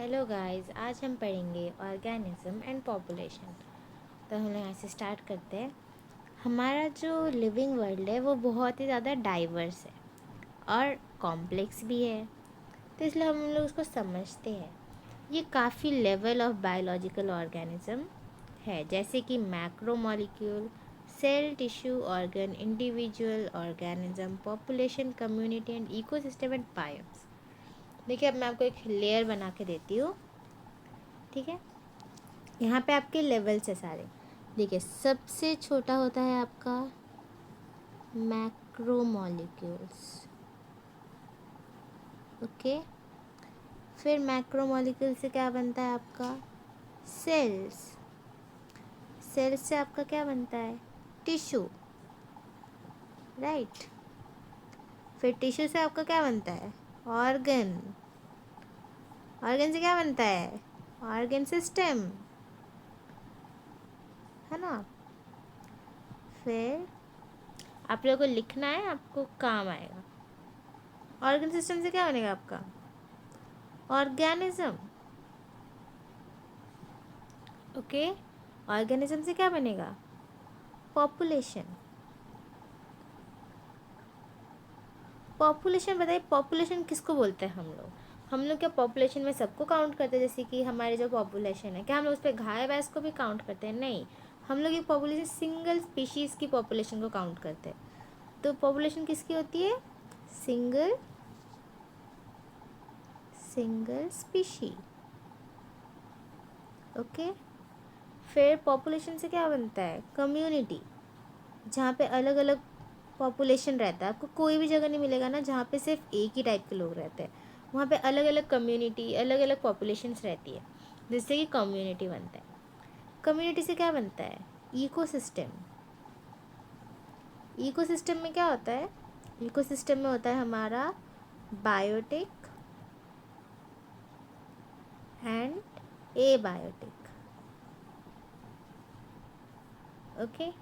Hello guys, आज हम पढ़ेंगे ऑर्गेनिज्म एंड पॉपुलेशन। तो हम लोग यहाँ से स्टार्ट करते हैं। हमारा जो लिविंग वर्ल्ड है वो बहुत ही ज़्यादा डाइवर्स है और कॉम्प्लेक्स भी है, तो इसलिए हम लोग उसको समझते हैं। ये काफ़ी लेवल ऑफ बायोलॉजिकल ऑर्गेनिज्म है, जैसे कि macro molecule, cell, tissue, organ, individual organism, population, community and ecosystem and biomes. देखिए, अब मैं आपको एक लेयर बना के देती हूँ। ठीक है, यहाँ पे आपके लेवल्स है सारे। देखिए, सबसे छोटा होता है आपका मैक्रोमोलिक्यूल्स। ओके, फिर मैक्रोमोलिक्यूल से क्या बनता है आपका सेल्स। सेल्स से आपका क्या बनता है टिश्यू, राइट। फिर टिश्यू से आपका क्या बनता है ऑर्गन। ऑर्गन से क्या बनता है ऑर्गन सिस्टम, है ना। फिर आप लोगों को लिखना है, आपको काम आएगा। ऑर्गन सिस्टम से क्या बनेगा आपका ऑर्गेनिज्म। ओके, ऑर्गेनिज्म से क्या बनेगा पॉपुलेशन। पॉपुलेशन बताइए, पॉपुलेशन किसको बोलते हैं हम लोग क्या पॉपुलेशन में सबको काउंट करते हैं? जैसे कि हमारी जो पॉपुलेशन है, क्या हम लोग उस पर गाय भैंस को भी काउंट करते हैं? नहीं, हम लोग एक पॉपुलेशन सिंगल स्पीशीज़ की पॉपुलेशन को काउंट करते हैं। तो पॉपुलेशन किसकी होती है सिंगल सिंगल स्पीशी। ओके, फिर पॉपुलेशन से क्या बनता है कम्युनिटी, जहाँ पे अलग अलग पॉपुलेशन रहता है। आपको कोई भी जगह नहीं मिलेगा ना जहाँ पे सिर्फ एक ही टाइप के लोग रहते हैं। वहाँ पे अलग अलग कम्युनिटी, अलग अलग पॉपुलेशंस रहती है, जिससे कि कम्युनिटी बनता है। कम्युनिटी से क्या बनता है इकोसिस्टम। इकोसिस्टम में क्या होता है इकोसिस्टम में होता है हमारा बायोटिक एंड एबायोटिक। ओके,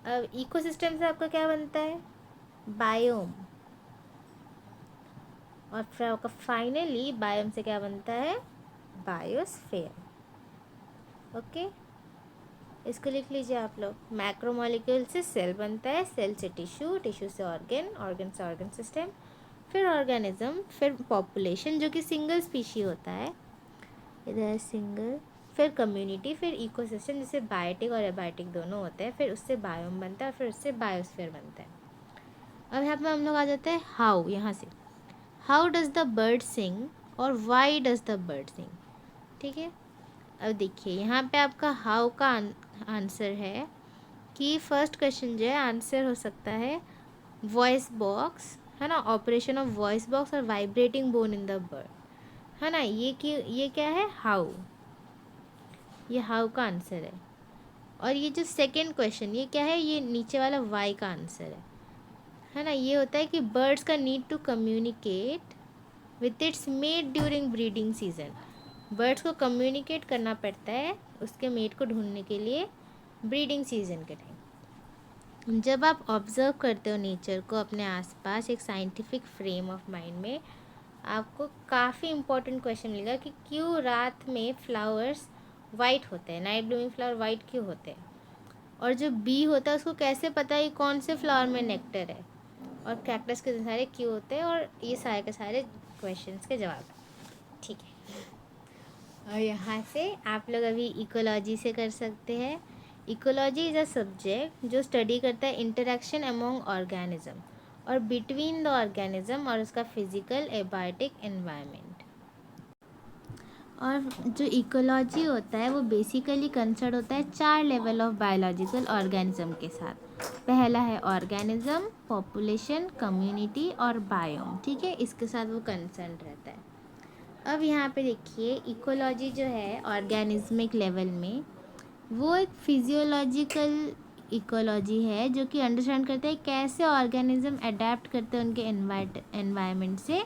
अब इकोसिस्टम से आपका क्या बनता है बायोम, और फिर आपका फाइनली बायोम से क्या बनता है बायोस्फीयर। ओके, इसको लिख लीजिए आप लोग। मैक्रोमोलिक्यूल से सेल बनता है, सेल से टिश्यू, टिश्यू से ऑर्गन, ऑर्गन से ऑर्गन सिस्टम, फिर ऑर्गेनिज्म, फिर पॉपुलेशन जो कि सिंगल स्पीशी होता है, इधर सिंगल, फिर कम्युनिटी, फिर इकोसिस्टम जिससे बायोटिक और एबायोटिक दोनों होते हैं, फिर उससे बायोम बनता है, फिर उससे बायोस्फीयर बनता है। अब यहाँ पे हम लोग आ जाते हैं हाउ। यहाँ से हाउ डज द बर्ड सिंग और वाई डज द बर्ड सिंग। ठीक है, अब देखिए यहाँ पे आपका हाउ का आंसर है कि फर्स्ट क्वेश्चन जो है आंसर हो सकता है वॉइस बॉक्स, है ना, ऑपरेशन ऑफ वॉइस बॉक्स और vibrating bone in the bird, है ना। ये क्या है हाउ, ये हाउ का आंसर है। और ये जो सेकंड क्वेश्चन ये क्या है, ये नीचे वाला वाई का आंसर है ना। ये होता है कि बर्ड्स का need to communicate with its mate during breeding season. Birds को कम्युनिकेट करना पड़ता है उसके मेट को ढूंढने के लिए ब्रीडिंग सीजन के टाइम। जब आप ऑब्जर्व करते हो नेचर को अपने आसपास एक साइंटिफिक फ्रेम ऑफ माइंड में, आपको काफ़ी इंपॉर्टेंट क्वेश्चन मिलेगा कि क्यों रात में फ्लावर्स वाइट होते हैं, नाइट ब्लूमिंग फ्लावर वाइट क्यों होते हैं, और जो बी होता है उसको कैसे पता है कौन से फ्लावर में नेक्टर है, और कैक्टस के सारे क्यों होते हैं, और ये सारे के सारे क्वेश्चंस के जवाब। ठीक है, और यहाँ से आप लोग अभी इकोलॉजी से कर सकते हैं। इकोलॉजी इज़ अ सब्जेक्ट जो स्टडी करता है इंटरेक्शन अमोंग ऑर्गेनिज्म और बिटवीन द ऑर्गेनिज्म और उसका फिजिकल एबायोटिक एनवायरनमेंट। और जो इकोलॉजी होता है वो बेसिकली कंसर्न होता है 4 लेवल ऑफ बायोलॉजिकल ऑर्गेनिज्म के साथ। पहला है ऑर्गेनिज्म, पॉपुलेशन, कम्युनिटी और बायोम। ठीक है, इसके साथ वो कंसर्न रहता है। अब यहाँ पे देखिए इकोलॉजी जो है ऑर्गेनिज्मिक लेवल में वो एक फिजियोलॉजिकल इकोलॉजी है जो कि अंडरस्टैंड करता है कैसे ऑर्गेनिज्म अडेप्ट करते हैं उनके एनवायरनमेंट से,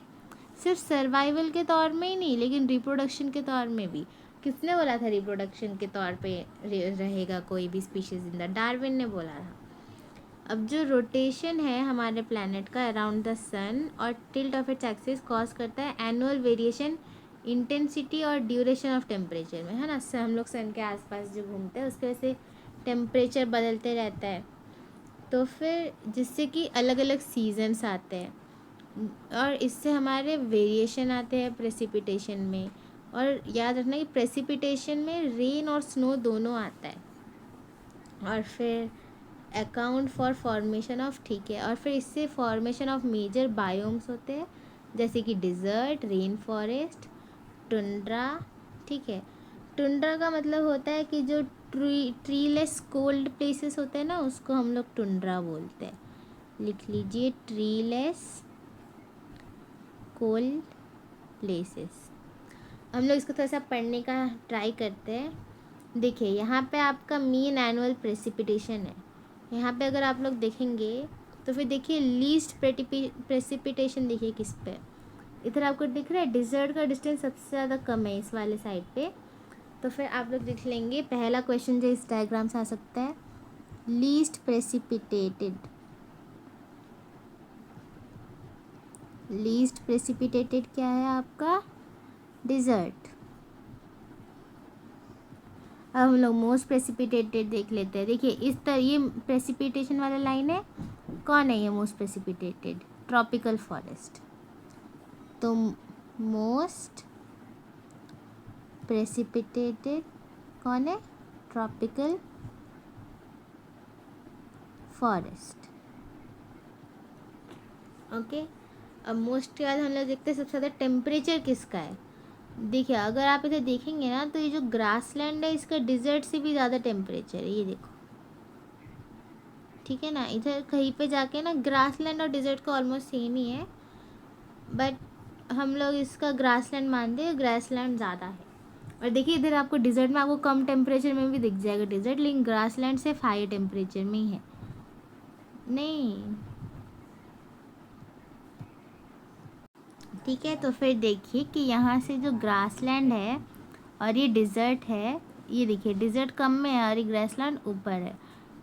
सिर्फ सर्वाइवल के तौर में ही नहीं लेकिन रिप्रोडक्शन के तौर में भी। किसने बोला था रिप्रोडक्शन के तौर पे रहेगा कोई भी स्पीशीज़ जिंदा? डार्विन ने बोला था। अब जो रोटेशन है हमारे प्लैनेट का अराउंड द सन और tilt of its axis cause करता है एनुअल वेरिएशन इंटेंसिटी और ड्यूरेशन ऑफ टेम्परेचर में, है ना। हम लोग सन के आसपास जो घूमते हैं उसकी वजह से टेम्परेचर बदलते रहता है, तो फिर जिससे कि अलग अलग सीजन्स आते हैं और इससे हमारे वेरिएशन आते हैं प्रेसिपिटेशन में। और याद रखना कि प्रेसिपिटेशन में रेन और स्नो दोनों आता है। और फिर अकाउंट फॉर फॉर्मेशन ऑफ, ठीक है, और फिर इससे फॉर्मेशन ऑफ मेजर बायोम्स होते हैं, जैसे कि डिज़र्ट, रेन फॉरेस्ट, टुंड्रा। ठीक है, टुंड्रा का मतलब होता है कि जो ट्रीलेस कोल्ड प्लेसेस होते हैं ना, उसको हम लोग टुंड्रा बोलते हैं। लिख लीजिए, ट्रीलेस कोल्ड प्लेसेस। हम लोग इसको थोड़ा सा पढ़ने का ट्राई करते हैं। देखिए यहाँ पे आपका मीन एनुअल प्रेसिपिटेशन है। यहाँ पे अगर आप लोग देखेंगे तो फिर देखिए लीस्ट प्रेसिपिटेशन देखिए किस पे, इधर आपको दिख रहा है डिजर्ट का डिस्टेंस सबसे ज़्यादा कम है इस वाले साइड पे। तो फिर आप लोग देख लेंगे पहला क्वेश्चन जो इस डायग्राम से आ सकता है, लीस्ट प्रेसिपिटेटेड, लीस्ट प्रेसिपिटेटेड क्या है आपका, डिजर्ट। अब हम लोग मोस्ट प्रेसिपिटेटेड देख लेते हैं। देखिए इस तरह ये प्रेसिपिटेशन वाला लाइन है, कौन है ये मोस्ट प्रेसिपिटेटेड, ट्रॉपिकल फॉरेस्ट। तो मोस्ट प्रेसिपिटेटेड कौन है, ट्रॉपिकल फॉरेस्ट। ओके, अब मोस्ट के बाद हम लोग देखते हैं सबसे ज़्यादा टेम्परेचर किसका है। देखिए अगर आप इधर देखेंगे ना तो ये जो ग्रासलैंड है इसका डिजर्ट से भी ज़्यादा टेम्परेचर है, ये देखो। ठीक है ना, इधर कहीं पे जाके ना ग्रासलैंड और डिजर्ट का ऑलमोस्ट सेम ही है, बट हम लोग इसका ग्रासलैंड मानते हैं, ग्रासलैंड ज़्यादा है। और देखिए इधर आपको डिजर्ट में आपको कम टेम्परेचर में भी दिख जाएगा डिजर्ट, लेकिन ग्रासलैंड से हाई टेम्परेचर में ही है। नहीं, ठीक है, तो फिर देखिए कि यहाँ से जो ग्रासलैंड है और ये डिज़र्ट है, ये देखिए डिज़र्ट कम में है और ये ग्रासलैंड ऊपर है।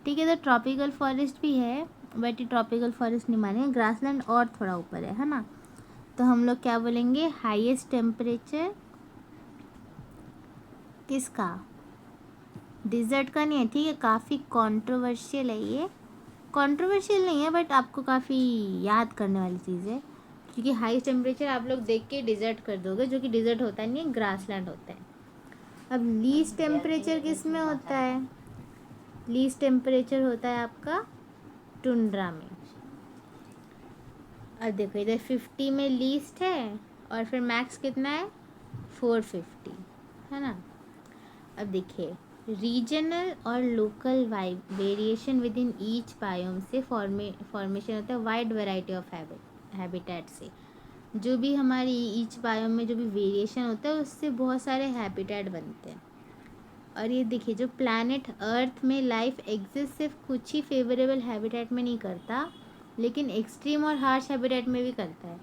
ठीक है, तो ट्रॉपिकल फॉरेस्ट भी है, बट ये ट्रॉपिकल फॉरेस्ट नहीं मानेंगे, ग्रासलैंड और थोड़ा ऊपर है ना। तो हम लोग क्या बोलेंगे, हाईएस्ट टेम्परेचर किसका, डिज़र्ट का नहीं है। ठीक है, काफ़ी कंट्रोवर्शियल है ये, कंट्रोवर्शियल नहीं है बट आपको काफ़ी याद करने वाली चीज़ है, क्योंकि हाई टेम्परेचर आप लोग देख के डिज़र्ट कर दोगे, जो कि डिज़र्ट होता नहीं है, ग्रासलैंड होता है। अब लीस्ट टेम्परेचर किस में होता है, लीस्ट टेम्परेचर होता है आपका टुंड्रा में। अब देखो इधर 50 में लीस्ट है और फिर मैक्स कितना है 450, है ना। अब देखिए रीजनल और local variation with in each biome से फॉर्मेशन होता है वाइड वैरायटी ऑफ हैबिटेट से। जो भी हमारी ईच बायोम में जो भी वेरिएशन होता है उससे बहुत सारे हैबिटेट बनते हैं। और ये देखिए जो प्लैनेट अर्थ में लाइफ एग्जिस्ट सिर्फ कुछ ही फेवरेबल हैबिटेट में नहीं करता, लेकिन एक्सट्रीम और हार्श हैबिटेट में भी करता है,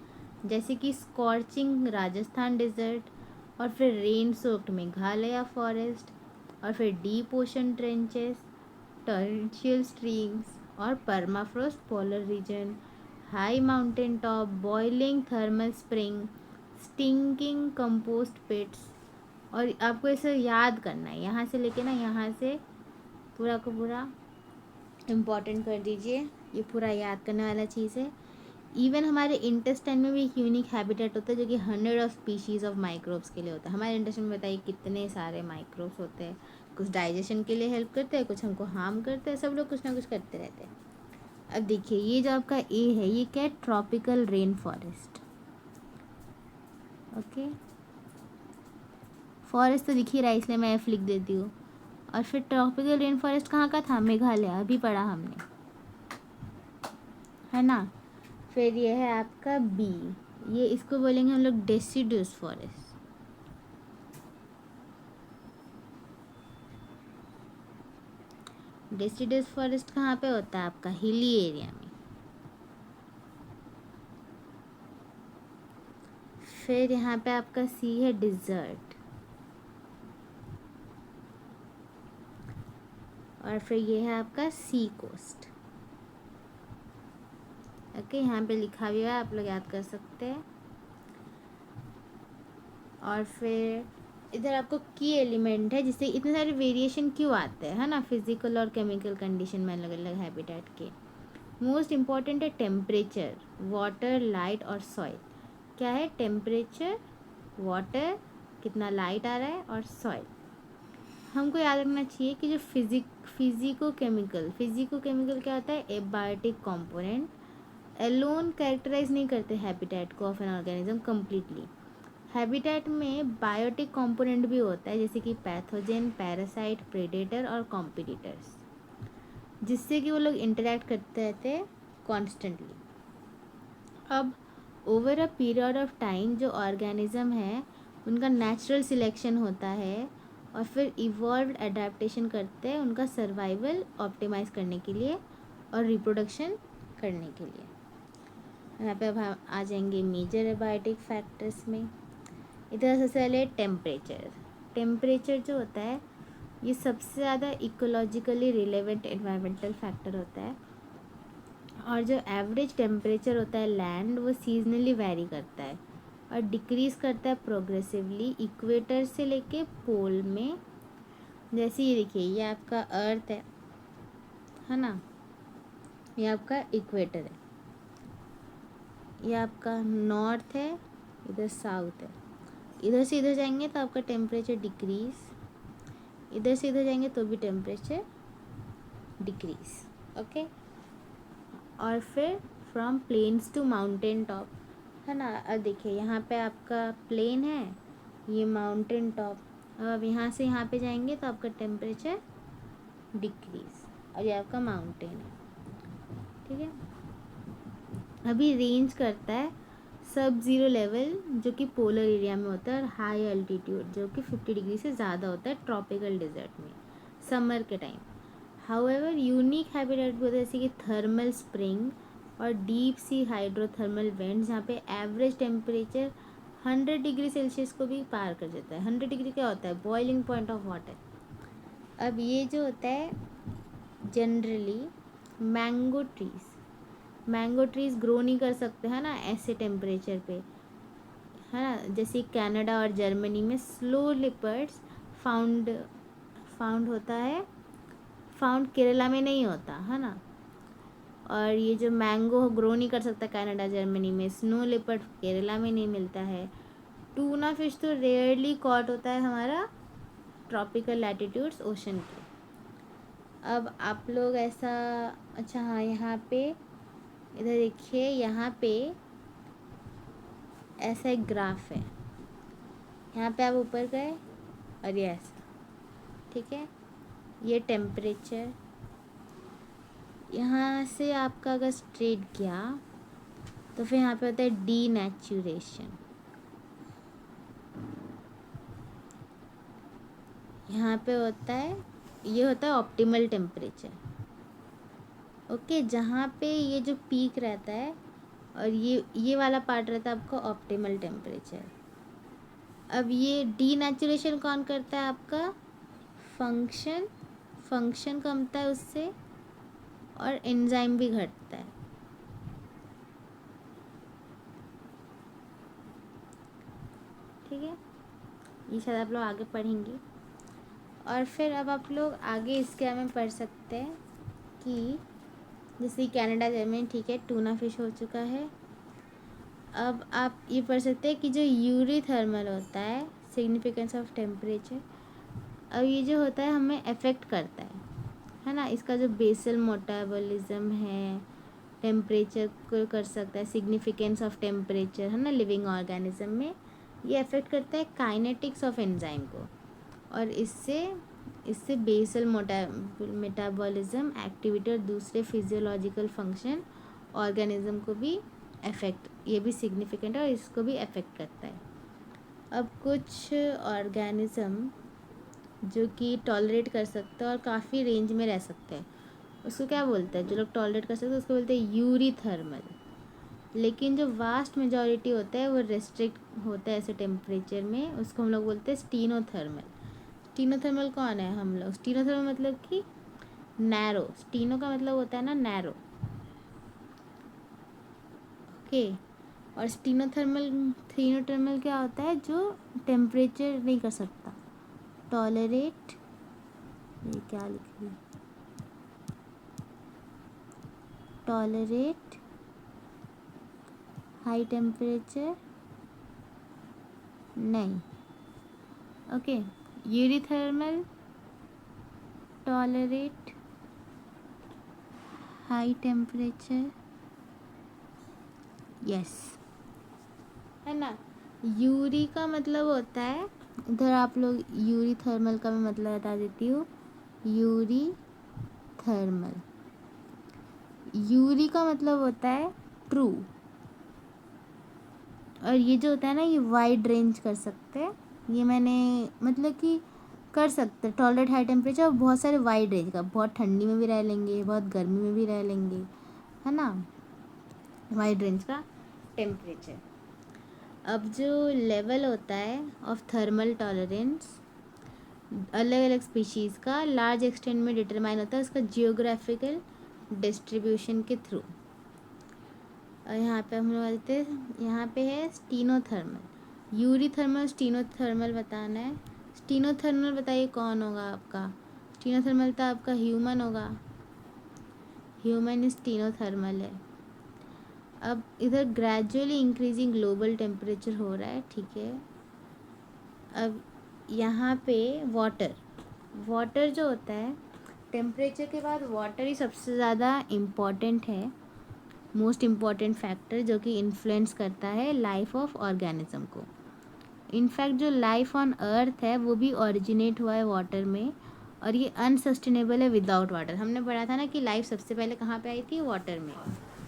जैसे कि स्कॉर्चिंग राजस्थान डिज़र्ट, और फिर रेन सोक्ड मेघालय फॉरेस्ट, और फिर deep ocean trenches, torrential streams, और permafrost polar region, high mountain top, boiling thermal spring, stinking compost pits. और आपको इसे याद करना है, यहाँ से लेके ना यहाँ से पूरा को पूरा इम्पॉर्टेंट कर दीजिए, ये पूरा याद करने वाला चीज़ है। इवन हमारे इंटेस्टाइन में भी एक यूनिक हैबिटेट होता है जो कि 100 ऑफ स्पीशीज़ ऑफ माइक्रोब्स के लिए होता है। हमारे इंटेस्टाइन में बताइए कितने सारे माइक्रोब्स होते हैं, कुछ डाइजेशन के लिए हेल्प करते हैं, कुछ हमको हार्म करते हैं, सब लोग कुछ ना कुछ करते रहते हैं। अब देखिए ये जो आपका ए है ये क्या है, tropical rain forest. Okay, forest तो दिख ही रहा है इसलिए मैं एफ लिख देती हूँ। और फिर ट्रॉपिकल रेन फॉरेस्ट कहाँ का था, मेघालय, अभी पढ़ा हमने, है ना। फिर ये है आपका बी, ये इसको बोलेंगे हम लोग डेसिडुअस फॉरेस्ट। डेसिडुअस फॉरेस्ट कहाँ पे होता है आपका, हिली एरिया में। फिर यहाँ पे आपका सी है डिज़र्ट, और फिर ये है आपका सी कोस्ट। ओके, यहाँ पे लिखा भी हुआ है, आप लोग याद कर सकते हैं। और फिर इधर आपको की एलिमेंट है जिससे इतने सारे वेरिएशन क्यों आते हैं, है ना, फिजिकल और केमिकल कंडीशन में अलग अलग हैबिटेट के। मोस्ट इम्पॉर्टेंट है टेम्परेचर, वाटर, लाइट और सॉइल। क्या है? टेम्परेचर, वाटर, कितना लाइट आ रहा है, और सॉइल। हमको याद रखना चाहिए कि जो फिजिको केमिकल क्या होता है? एबायोटिक कंपोनेंट एलोन कैरेक्टराइज नहीं करते हैबिटेट को of an organism completely. Habitat में बायोटिक कंपोनेंट भी होता है, जैसे कि पैथोजेन, पैरासाइट, प्रेडेटर और कॉम्पिटिटर्स, जिससे कि वो लोग इंटरेक्ट करते रहते हैं कॉन्स्टेंटली। अब over a period of time जो ऑर्गेनिज्म है उनका नेचुरल सिलेक्शन होता है और फिर इवॉल्व एडेप्टेशन करते हैं उनका सर्वाइवल ऑप्टिमाइज करने के लिए और रिप्रोडक्शन करने के लिए। यहाँ पे अब हम आ जाएंगे मेजर एबायोटिक फैक्टर्स में। इधर सबसे पहले टेम्परेचर जो होता है ये सबसे ज़्यादा इकोलॉजिकली रिलेवेंट एनवायरमेंटल फैक्टर होता है। और जो एवरेज टेम्परेचर होता है लैंड वो सीजनली वेरी करता है और डिक्रीज़ करता है प्रोग्रेसिवली इक्वेटर से लेके पोल में। जैसे ये देखिए, ये आपका अर्थ है ना, ये आपका इक्वेटर है, ये आपका नॉर्थ है, इधर साउथ है। इधर से इधर जाएंगे तो आपका टेम्परेचर डिक्रीज़, इधर से इधर जाएंगे तो भी टेम्परेचर डिक्रीज़। ओके। और फिर from plains to mountain top, है ना। अब देखिए यहाँ पे आपका प्लेन है, ये माउंटेन टॉप। अब यहाँ से यहाँ पे जाएंगे तो आपका टेम्परेचर डिक्रीज़, और ये आपका माउंटेन है, ठीक है। अभी रेंज करता है सब ज़ीरो लेवल जो कि पोलर एरिया में होता है और हाई अल्टीट्यूड जो कि 50 डिग्री से ज़्यादा होता है ट्रॉपिकल डिजर्ट में समर के टाइम। हाउएवर यूनिक हैबिटेट भी होता है जैसे कि थर्मल स्प्रिंग और डीप सी हाइड्रोथर्मल वेंट्स, जहाँ पे एवरेज टेम्परेचर 100 डिग्री सेल्सियस को भी पार कर जाता है। 100 डिग्री क्या होता है? Boiling point of water. अब ये जो होता है जनरली मैंगो ट्रीज़ ग्रो नहीं कर सकते, है ना, ऐसे टेम्परेचर पे, है ना। जैसे कनाडा और जर्मनी में स्लो लिपर्ड्स फाउंड होता है, फाउंड केरला में नहीं होता, है ना। और ये जो मैंगो ग्रो नहीं कर सकता कनाडा जर्मनी में, स्नो लिपर्ड केरला में नहीं मिलता है। टूना फिश तो रेयरली कॉट होता है हमारा ट्रॉपिकल लैटिट्यूड्स ओशन के। अब आप लोग ऐसा, अच्छा हाँ, यहाँ पे इधर देखिए, यहाँ पे ऐसा एक ग्राफ है, यहाँ पे आप ऊपर गए और ये ऐसा, ठीक है। ये टेम्परेचर, यहाँ से आपका अगर स्ट्रेट गया तो फिर यहाँ पे होता है डीनेचुरेशन। यहाँ पे होता है, ये होता है ऑप्टिमल टेम्परेचर। ओके, जहाँ पे ये जो पीक रहता है और ये वाला पार्ट रहता है आपका ऑप्टिमल टेम्परेचर। अब ये डीनेचुरेशन कौन करता है? आपका फंक्शन कमता है उससे और एंजाइम भी घटता है, ठीक है। ये शायद आप लोग आगे पढ़ेंगे। और फिर अब आप लोग आगे इसके बारे में पढ़ सकते हैं कि जैसे कनाडा जर्मनी, ठीक है, टूना फिश हो चुका है। अब आप ये पढ़ सकते हैं कि जो यूरी थर्मल होता है सिग्निफिकेंस ऑफ टेम्परेचर, अब ये जो होता है हमें अफेक्ट करता है ना। इसका जो बेसल मेटाबॉलिज्म है टेम्परेचर को कर सकता है, सिग्निफिकेंस ऑफ टेम्परेचर, है ना, लिविंग ऑर्गेनिज्म में ये अफेक्ट करता है काइनेटिक्स ऑफ एंजाइम को, और इससे बेसल मेटाबॉलिज्म एक्टिविटी और दूसरे फिजियोलॉजिकल फंक्शन ऑर्गेनिज्म को भी अफेक्ट, ये भी सिग्निफिकेंट है और इसको भी अफेक्ट करता है। अब कुछ ऑर्गेनिज्म जो कि टॉलरेट कर सकते हैं और काफ़ी रेंज में रह सकते हैं, उसको क्या बोलते हैं? जो लोग टॉलरेट कर सकते हैं उसको बोलते हैं यूरी थर्मल। लेकिन जो वास्ट मेजॉरिटी होता है वो रेस्ट्रिक्ट होता है ऐसे टेम्परेचर में, उसको हम लोग बोलते हैं स्टीनोथर्मल। स्टीनोथर्मल कौन है? हम लोग। स्टीनोथर्मल मतलब कि नैरो, स्टीनो का मतलब होता है ना नैरो, ओके। और स्टीनोथर्मल क्या होता है, जो टेम्परेचर नहीं कर सकता, टॉलरेट, ये क्या लिख रही, टॉलरेट हाई टेम्परेचर नहीं, okay. Eurythermal tolerate high temperature, yes, है ना। यूरी का मतलब होता है, इधर आप लोग यूरी थर्मल का मैं मतलब बता देती हूँ। यूरी थर्मल, यूरी का मतलब होता है ट्रू, और ये जो होता है ना, ये वाइड रेंज कर सकते हैं, ये मैंने मतलब कि कर सकते, टॉलरेट हाई टेम्परेचर, और बहुत सारे वाइड रेंज का, बहुत ठंडी में भी रह लेंगे, बहुत गर्मी में भी रह लेंगे, है ना, वाइड रेंज का टेम्परेचर। अब जो लेवल होता है ऑफ थर्मल टॉलरेंस अलग अलग स्पीशीज़ का लार्ज एक्सटेंट में डिटरमाइन होता है उसका जियोग्राफिकल डिस्ट्रीब्यूशन के थ्रू। और यहाँ पे हम लोग आते हैं, यहाँ पे है स्टीनोथर्मल, यूरीथर्मल, स्टीनोथर्मल बताना है। स्टीनोथर्मल बताइए कौन होगा आपका, स्टीनोथर्मल तो आपका ह्यूमन होगा, ह्यूमन स्टीनोथर्मल है। अब इधर ग्रेजुअली इंक्रीजिंग ग्लोबल टेम्परेचर हो रहा है, ठीक है। अब यहाँ पे वाटर जो होता है, टेम्परेचर के बाद वाटर ही सबसे ज़्यादा इम्पॉर्टेंट है, मोस्ट इम्पॉर्टेंट फैक्टर जो कि इन्फ्लुएंस करता है लाइफ ऑफ ऑर्गेनिज्म को। इनफैक्ट जो लाइफ ऑन अर्थ है वो भी ओरिजिनेट हुआ है वाटर में, और ये अनसस्टेनेबल है विदाउट वाटर। हमने पढ़ा था ना कि लाइफ सबसे पहले कहाँ पे आई थी, वाटर में,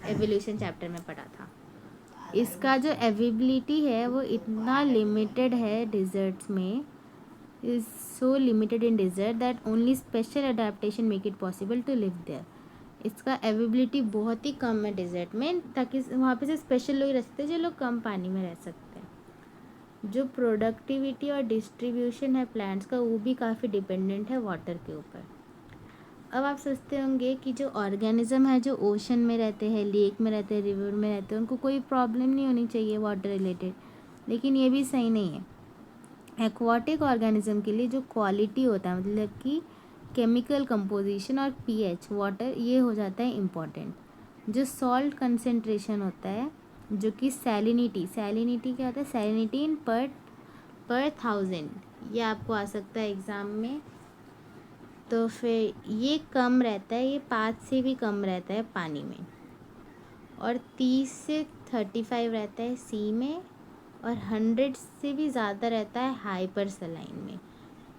एवोल्यूशन चैप्टर में पढ़ा था। इसका जो अवेबिलिटी है वो इतना लिमिटेड है डिज़र्ट्स में, is so limited in desert that only special adaptation make it possible to live there. इसका अवेबिलिटी बहुत ही कम है डिज़र्ट में, ताकि वहाँ पे से स्पेशल लोग रह सकते हैं जो लोग कम पानी में रह सकते हैं। जो प्रोडक्टिविटी और डिस्ट्रीब्यूशन है प्लांट्स का वो भी काफ़ी डिपेंडेंट है वाटर के ऊपर। अब आप सोचते होंगे कि जो ऑर्गेनिज्म है जो ओशन में रहते हैं, लेक में रहते हैं, रिवर में रहते हैं, उनको कोई प्रॉब्लम नहीं होनी चाहिए वाटर रिलेटेड, लेकिन ये भी सही नहीं है। एक्वाटिक ऑर्गेनिज्म के लिए जो क्वालिटी होता है, मतलब कि केमिकल कंपोजिशन और पीएच वाटर, ये हो जाता है इम्पॉर्टेंट। जो सॉल्ट कंसेंट्रेशन होता है, जो कि सैलिनिटी क्या होता है, सैलिनिटी इन पर थाउजेंड, ये आपको आ सकता है एग्ज़ाम में। तो फिर ये कम रहता है, ये 5 से भी कम रहता है पानी में, और 30 से 35 रहता है सी में, और 100 से भी ज़्यादा रहता है हाइपर सलाइन में।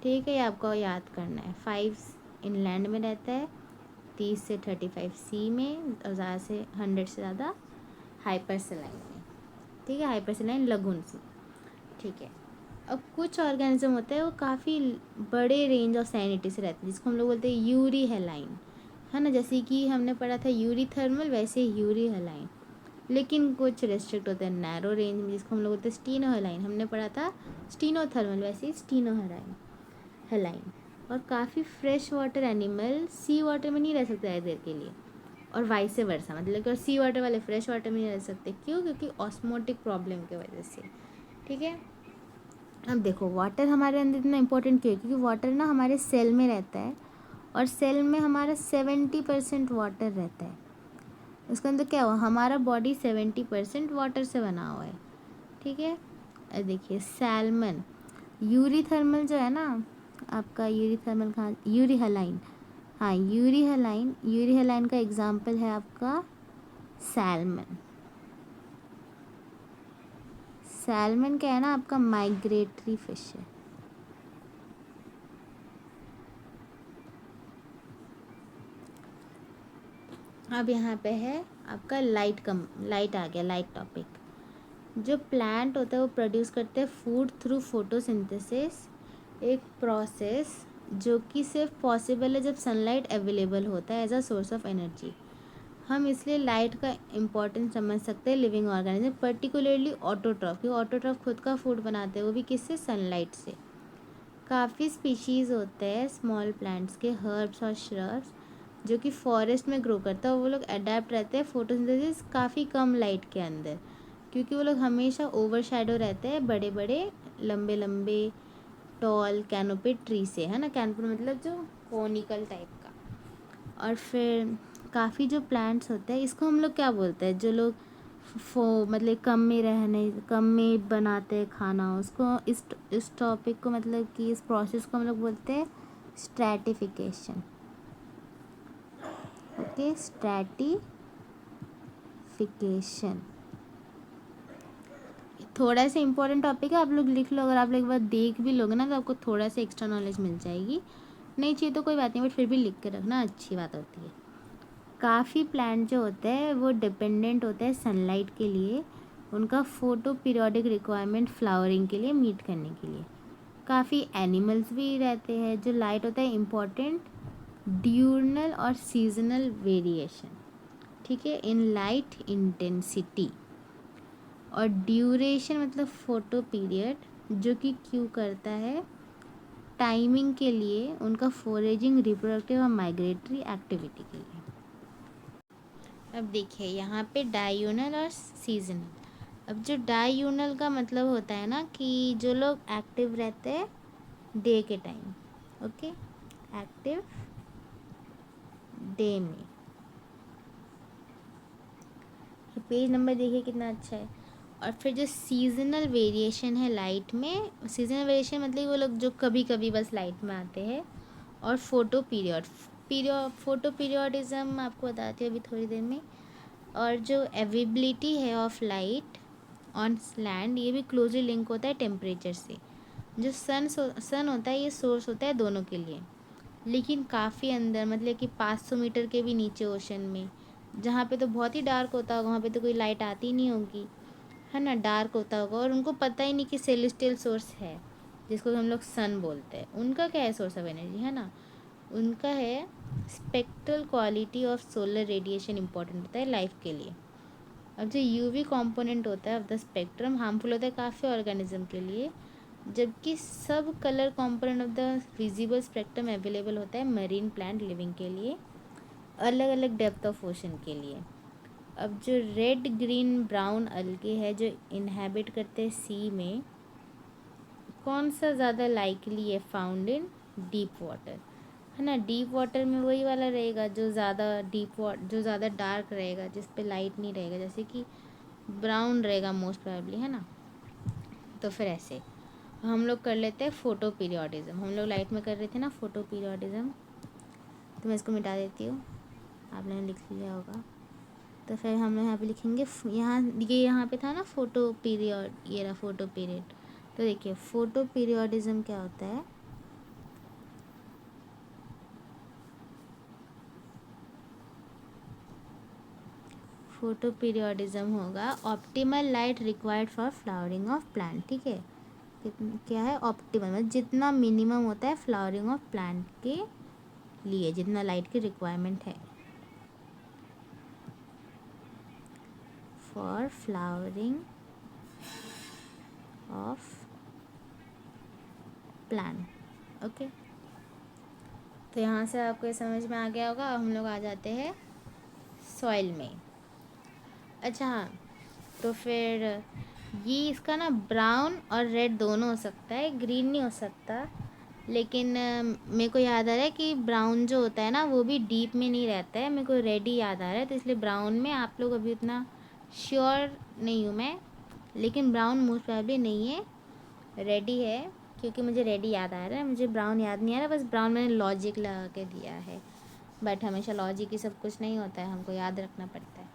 ठीक है, ये आपको याद करना है। 5 इनलैंड में रहता है, 30 से 35 सी में, और ज़्यादा से 100 से ज़्यादा हाइपर सलाइन में। ठीक है, हाइपर सलाइन लगून्स में। ठीक है। अब कुछ ऑर्गेनिज्म होते हैं वो काफ़ी बड़े रेंज ऑफ सैलिनिटी से रहते हैं, जिसको हम लोग बोलते हैं यूरी हेलाइन, है ना। जैसे कि हमने पढ़ा था यूरी थर्मल, वैसे यूरी हेलाइन। लेकिन कुछ रेस्ट्रिक्ट होते हैं नैरो रेंज में, जिसको हम लोग बोलते हैं स्टीनो हेलाइन। हमने पढ़ा था स्टीनोथर्मल, वैसे ही स्टीनो हेलाइन। और काफ़ी फ्रेश वाटर एनिमल सी वाटर में नहीं रह सकते ज़्यादा देर के लिए, और वाइस वर्सा, मतलब कि सी वाटर वाले फ्रेश वाटर में नहीं रह सकते। क्यों? क्योंकि ऑस्मोटिक प्रॉब्लम की वजह से। ठीक है। अब देखो वाटर हमारे अंदर इतना इंपॉर्टेंट क्यों है, क्योंकि वाटर ना हमारे सेल में रहता है, और सेल में हमारा 70% वाटर रहता है। उसके अंदर क्या हुआ, हमारा बॉडी 70% वाटर से बना हुआ है। ठीक है। देखिए सैल्मन, यूरीथर्मल जो है ना आपका, यूरीथर्मल कहाँ, यूरी हेलाइन, हाँ यूरी हेलाइन का एग्जाम्पल है आपका सैल्मन। सैल्मन क्या है ना आपका, माइग्रेटरी फिश है। अब यहाँ पे है आपका लाइट आ गया, लाइट टॉपिक। जो प्लांट होता है वो प्रोड्यूस करते हैं फूड थ्रू फोटोसिंथेसिस, एक प्रोसेस जो कि सिर्फ पॉसिबल है जब सनलाइट अवेलेबल होता है as a source of energy. हम इसलिए लाइट का इम्पोर्टेंस समझ सकते हैं लिविंग ऑर्गेनिज्म, पर्टिकुलरली ऑटोट्रॉफ, क्योंकि ऑटोट्रॉफ खुद का फूड बनाते हैं, वो भी किससे, सनलाइट से। काफ़ी स्पीशीज़ होते हैं स्मॉल प्लांट्स के, हर्ब्स और श्रब्स, जो कि फॉरेस्ट में ग्रो करता है, वो लोग अडेप्ट रहते हैं फोटोसिंथेसिस काफ़ी कम लाइट के अंदर। क्योंकि वो लोग हमेशा ओवर शेडो रहते हैं बड़े बड़े लंबे लंबे टॉल कैनोपी ट्री से, है ना। कैनोपी मतलब जो कोनिकल टाइप का। और फिर काफ़ी जो प्लांट्स होते हैं, इसको हम लोग क्या बोलते हैं, जो लोग मतलब कम में बनाते हैं खाना, उसको इस टॉपिक को मतलब कि इस प्रोसेस को हम लोग बोलते हैं स्ट्रैटिफिकेशन। ओके, स्ट्रैटिफिकेशन थोड़ा सा इम्पोर्टेंट टॉपिक है, आप लोग लिख लो। अगर आप लोग एक बार देख भी लोगे ना तो आपको थोड़ा सा एक्स्ट्रा नॉलेज मिल जाएगी। नहीं चाहिए तो कोई बात नहीं, बट फिर भी लिख के रखना अच्छी बात होती है। काफ़ी प्लांट जो होते हैं वो डिपेंडेंट होते हैं सनलाइट के लिए, उनका फोटो पीरियोडिक रिक्वायरमेंट फ्लावरिंग के लिए मीट करने के लिए। काफ़ी एनिमल्स भी रहते हैं जो लाइट होता है इम्पॉर्टेंट ड्यूरनल और सीजनल वेरिएशन, ठीक है, इन लाइट इंटेंसिटी। और ड्यूरेशन मतलब फोटो पीरियड, जो कि क्यों करता है टाइमिंग के लिए, उनका फोरेजिंग, रिप्रोडक्टिव और माइग्रेटरी एक्टिविटी के लिए। अब देखिए यहाँ पे डायूनल और सीजनल। अब जो डायूनल का मतलब होता है ना कि जो लोग एक्टिव रहते हैं डे के टाइम, ओके, एक्टिव डे में। पेज नंबर देखिए कितना अच्छा है। और फिर जो सीजनल वेरिएशन है लाइट में, सीजनल वेरिएशन मतलब वो लोग जो कभी कभी बस लाइट में आते हैं। और फोटो पीरियोडिज्म आपको बताती हूँ अभी थोड़ी देर में। और जो अवेबिलिटी है ऑफ लाइट ऑन लैंड, ये भी क्लोजली लिंक होता है टेम्परेचर से। जो सन होता है ये सोर्स होता है दोनों के लिए, लेकिन काफ़ी अंदर मतलब कि 500 मीटर के भी नीचे ओशन में, जहाँ पे तो बहुत ही डार्क होता होगा, वहाँ पे तो कोई लाइट आती नहीं होगी, है ना, डार्क होता होगा। और उनको पता ही नहीं कि सेलेस्टियल सोर्स है जिसको हम लोग सन बोलते हैं। उनका क्या है सोर्स ऑफ एनर्जी, है ना, उनका है spectral quality of solar radiation important होता है लाइफ के लिए। अब जो यूवी कंपोनेंट होता है ऑफ द स्पेक्ट्रम हार्मफुल होता है काफ़ी ऑर्गेनिज्म के लिए, जबकि सब colour component of the visible spectrum available होता है मरीन प्लांट लिविंग के लिए, अलग अलग डेप्थ ऑफ ओशन के लिए। अब जो रेड ग्रीन ब्राउन अलगे है जो इनहेबिट करते हैं सी में, कौन सा ज़्यादा लाइकली है फाउंड इन डीप वाटर, है ना। डीप वाटर में वही वाला रहेगा जो ज़्यादा जो ज़्यादा डार्क रहेगा, जिस पे लाइट नहीं रहेगा, जैसे कि ब्राउन रहेगा मोस्ट प्रोबेबली, है ना। तो फिर ऐसे हम लोग कर लेते हैं फोटो पीरियोडिज्म। हम लोग लाइट में कर रहे थे ना फोटो पीरियोडिज्म, तो मैं इसको मिटा देती हूँ, आप लोगों ने लिख लिया होगा। तो फिर हम लोग यहाँ पे लिखेंगे, यहाँ पे था ना फोटो पीरियड, ये रहा फोटो पीरियड। तो देखिए फोटो पीरियोडिज्म क्या होता है। फोटो पीरियोडिज्म होगा optimal light required for flowering of plant, ठीक है। क्या है ऑप्टिमल, मतलब जितना मिनिमम होता है फ्लावरिंग ऑफ प्लांट के लिए, जितना लाइट की रिक्वायरमेंट है for flowering of plant, okay. तो यहाँ से आपको ये समझ में आ गया होगा। अब हम लोग आ जाते हैं सॉइल में। अच्छा हाँ, तो फिर ये इसका ना ब्राउन और रेड दोनों हो सकता है, ग्रीन नहीं हो सकता। लेकिन मेरे को याद आ रहा है कि ब्राउन जो होता है ना वो भी डीप में नहीं रहता है, मेरे को रेड ही याद आ रहा है, तो इसलिए ब्राउन में आप लोग अभी उतना श्योर नहीं हूँ मैं, लेकिन ब्राउन मोस्ट प्रोबेबली नहीं है, रेड ही है। क्योंकि मुझे रेड ही याद आ रहा है, मुझे ब्राउन याद नहीं आ रहा, बस ब्राउन मैंने लॉजिक लगा के दिया है, बट हमेशा लॉजिक ही सब कुछ नहीं होता है, हमको याद रखना पड़ता है।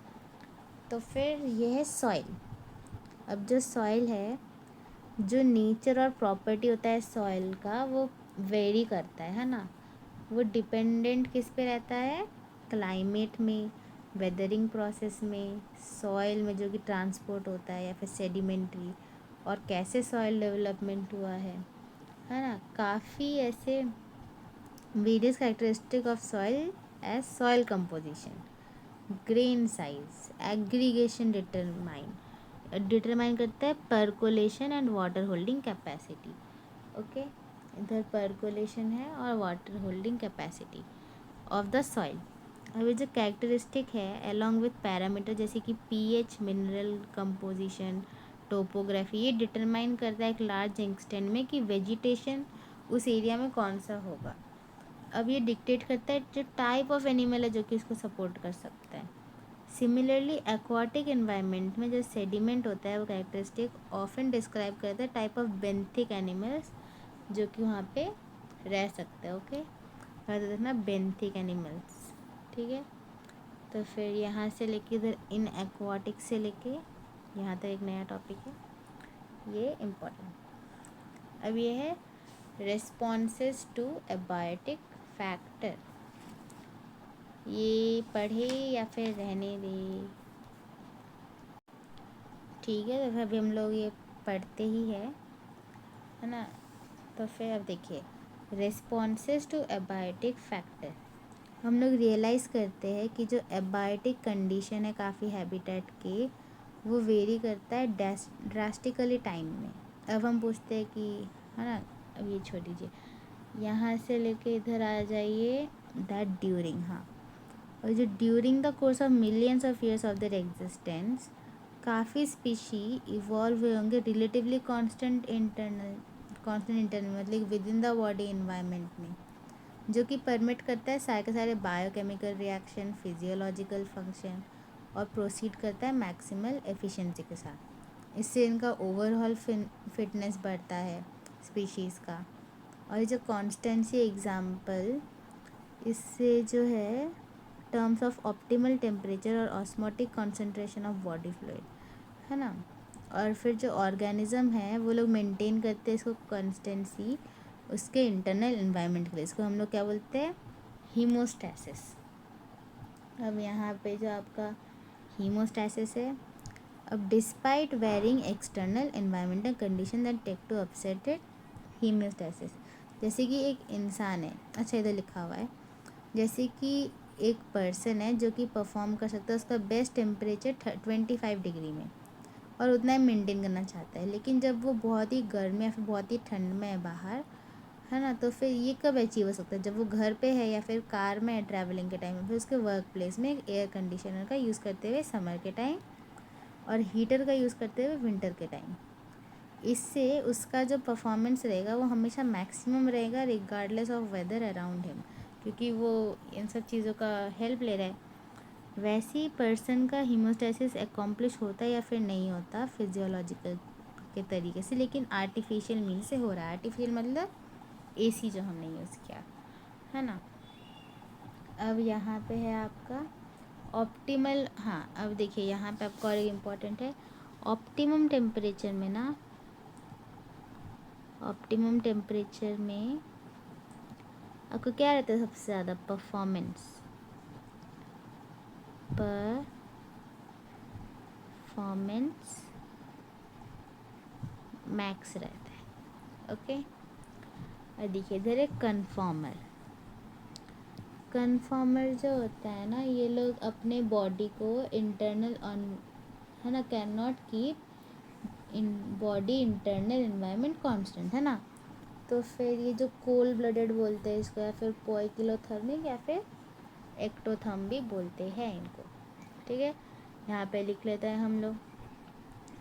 तो फिर ये है सॉइल। अब जो सॉइल है, जो नेचर और प्रॉपर्टी होता है सॉइल का वो वेरी करता है ना। वो डिपेंडेंट किस पे रहता है, क्लाइमेट में, वेदरिंग प्रोसेस में, सॉइल में जो कि ट्रांसपोर्ट होता है या फिर सेडिमेंट्री, और कैसे सॉइल डेवलपमेंट हुआ है ना। काफ़ी ऐसे various characteristic of soil as soil composition, grain size, aggregation determine करता है percolation and water holding capacity, okay. इधर परकोलेशन है और water holding capacity of the soil. अभी जो कैरेक्टरिस्टिक है अलॉन्ग विथ पैरामीटर जैसे कि पीएच, मिनरल कंपोजिशन, टोपोग्राफी, ये डिटरमाइन करता है एक लार्ज एक्सटेंट में कि वेजिटेशन उस एरिया में कौन सा होगा। अब ये डिक्टेट करता है जो टाइप ऑफ एनिमल है जो कि इसको सपोर्ट कर सकता है। सिमिलरली एक्वाटिक एनवायरनमेंट में जो सेडिमेंट होता है वो कैरेक्टरिस्टिक ऑफन डिस्क्राइब करता है टाइप ऑफ बेंथिक एनिमल्स जो कि वहाँ पे रह सकते हैं। ओके, याद रखना बेंथिक एनिमल्स, ठीक है। तो फिर यहाँ से लेके इधर इन एक्वाटिक से लेके यहाँ तक एक नया टॉपिक है, ये इम्पोर्टेंट। अब ये है रिस्पॉन्सेस टू एबायोटिक फैक्टर, ये पढ़े या फिर रहने दे? ठीक है, तो फिर अभी हम लोग ये पढ़ते ही है ना। तो फिर अब देखिए रिस्पॉन्सेस टू एबायोटिक फैक्टर, हम लोग रियलाइज़ करते हैं कि जो एबायोटिक कंडीशन है काफ़ी हैबिटेट के, वो वेरी करता है ड्रास्टिकली टाइम में। अब हम पूछते हैं कि, है ना, अब ये छोड़ दीजिए, यहाँ से लेके इधर आ जाइए दैट ड्यूरिंग, हाँ, और जो during the course of millions of years of their existence काफ़ी स्पीशी इवॉल्व हुए होंगे रिलेटिवली कांस्टेंट इंटरनल मतलब with in the body environment में, जो कि परमिट करता है सारे के सारे बायोकेमिकल रिएक्शन, फिजियोलॉजिकल फंक्शन और प्रोसीड करता है मैक्सिमल एफिशिएंसी के साथ। इससे इनका ओवरऑल फिटनेस बढ़ता है स्पीशीज़ का। और ये जो कॉन्स्टेंसी एग्जाम्पल, इससे जो है टर्म्स ऑफ ऑप्टिमल टेम्परेचर और osmotic concentration of body fluid, है ना। और फिर जो ऑर्गेनिज्म है वो लोग मेंटेन करते हैं इसको कंसिस्टेंसी उसके इंटरनल एनवायरनमेंट के लिए, इसको हम लोग क्या बोलते हैं, हीमोस्टैसिस। अब यहाँ पे जो आपका हीमोस्टैसिस है, अब despite varying external environmental condition that take to upset it homeostasis, जैसे कि एक इंसान है, अच्छा इधर लिखा हुआ है, जैसे कि एक पर्सन है जो कि परफॉर्म कर सकता है उसका बेस्ट टेम्परेचर 25 डिग्री में और उतना ही मेंटेन करना चाहता है, लेकिन जब वो बहुत ही गर्म या फिर बहुत ही ठंड में है बाहर, है ना, तो फिर ये कब अचीव हो सकता है, जब वो घर पे है या फिर कार में है ट्रैवलिंग के टाइम में, फिर उसके वर्क प्लेस में एक एयर कंडीशनर का यूज़ करते हुए समर के टाइम और हीटर का यूज़ करते हुए विंटर के टाइम। इससे उसका जो परफॉर्मेंस रहेगा वो हमेशा मैक्सिमम रहेगा regardless of weather around him, क्योंकि वो इन सब चीज़ों का हेल्प ले रहा है। वैसे ही पर्सन का हीमोस्टैसिस एकम्प्लिश होता है या फिर नहीं होता फिजियोलॉजिकल के तरीके से, लेकिन आर्टिफिशियल मीन से हो रहा है। आर्टिफिशियल मतलब एसी जो हमने यूज़ किया, है ना। अब यहाँ पे है आपका ऑप्टिमल, हाँ अब देखिए यहाँ पे आपका और इम्पॉर्टेंट है, ऑप्टिमम टेम्परेचर में ना, ऑप्टिमम टेम्परेचर में आपको क्या रहता है सबसे ज़्यादा, परफॉर्मेंस मैक्स रहता है। ओके, और देखिए इधर एक कन्फॉर्मर, कन्फॉर्मर जो होता है ना, ये लोग अपने बॉडी को इंटरनल ऑन, है ना, can not keep in body internal environment constant, है ना। तो फिर ये जो कोल्ड ब्लडेड बोलते हैं इसको, या फिर पोइकिलोथर्मिक या फिर एक्टोथर्म भी बोलते हैं इनको, ठीक है। यहाँ पे लिख लेते हैं हम लोग,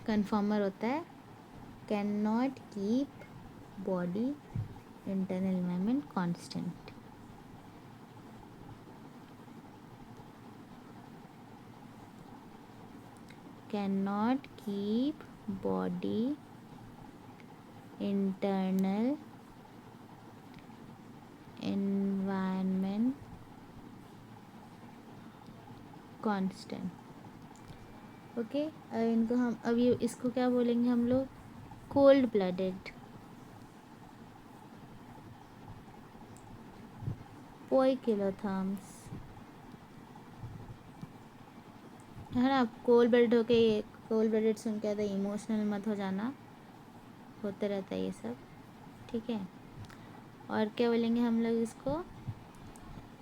कन्फॉर्मर होता है can not keep body internal environment constant, cannot keep body internal environment constant। Okay, अब इनको हम, अब ये इसको क्या बोलेंगे हम लोग, कोल्ड ब्लडेड, पोइकिलोथर्म्स, है ना। कोल्ड ब्लडेड होके, कोल्ड ब्लडेड सुन के आता इमोशनल मत हो जाना, होते रहता है ये सब, ठीक है। और क्या बोलेंगे हम लोग इसको,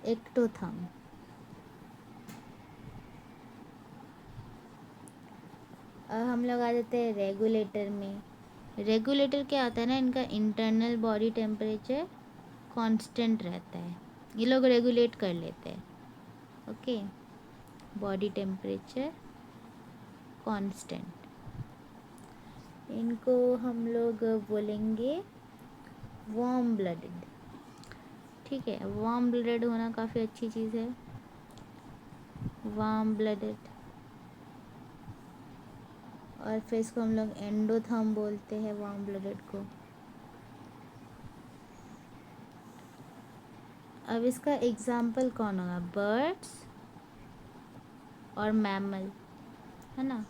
एक्टोथर्म। अब हम लोग आ जाते हैं रेगुलेटर में। रेगुलेटर क्या होता है ना, इनका इंटरनल बॉडी टेम्परेचर कांस्टेंट रहता है, ये लोग रेगुलेट कर लेते हैं। ओके, बॉडी टेम्परेचर कांस्टेंट, इनको हम लोग बोलेंगे वार्म ब्लडेड। ठीक है, वार्म ब्लडेड होना काफ़ी अच्छी चीज़ है, वार्म ब्लडेड। और फिर इसको हम लोग एंडोथर्म बोलते हैं, वार्म ब्लडेड को। अब इसका एग्जाम्पल कौन होगा, बर्ड्स और मैमल, है ना।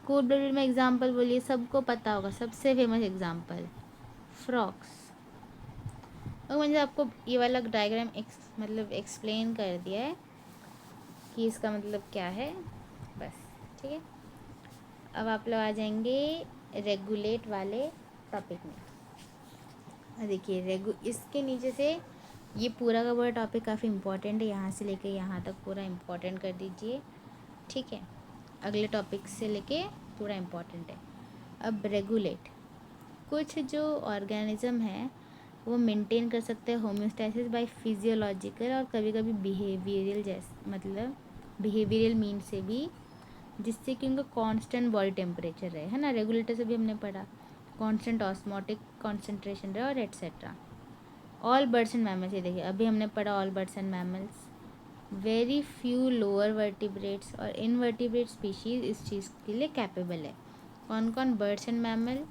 कोल्ड ब्लडेड में एग्जाम्पल बोलिए, सबको पता होगा, सबसे फेमस एग्जाम्पल फ्रॉक्स। और मैंने आपको ये वाला डायग्राम मतलब एक्सप्लेन कर दिया है कि इसका मतलब क्या है, बस। ठीक है, अब आप लोग आ जाएंगे रेगुलेट वाले टॉपिक में। देखिए इसके नीचे से ये पूरा का पूरा टॉपिक काफ़ी इम्पोर्टेंट है, यहाँ से लेके यहाँ तक पूरा इम्पोर्टेंट कर दीजिए। ठीक है, अगले टॉपिक से लेके पूरा इम्पोर्टेंट है। अब रेगुलेट, कुछ जो ऑर्गेनिज्म है वो मेंटेन कर सकते हैं होम्योस्टैसिस बाय फिजियोलॉजिकल और कभी कभी बिहेवियरल, जैसे मतलब बिहेवियरल मीन से भी, जिससे कि उनका कांस्टेंट बॉडी टेम्परेचर रहे, है ना। रेगुलेटर से भी हमने पढ़ा, कांस्टेंट ऑस्मोटिक कॉन्सेंट्रेशन रहे और etcetera. All birds and mammals, ये देखिए अभी हमने पढ़ा all birds and mammals. Very few lower vertebrates और इनवर्टिब्रेट स्पीशीज़ इस चीज़ के लिए कैपेबल है। कौन कौन, birds and mammal,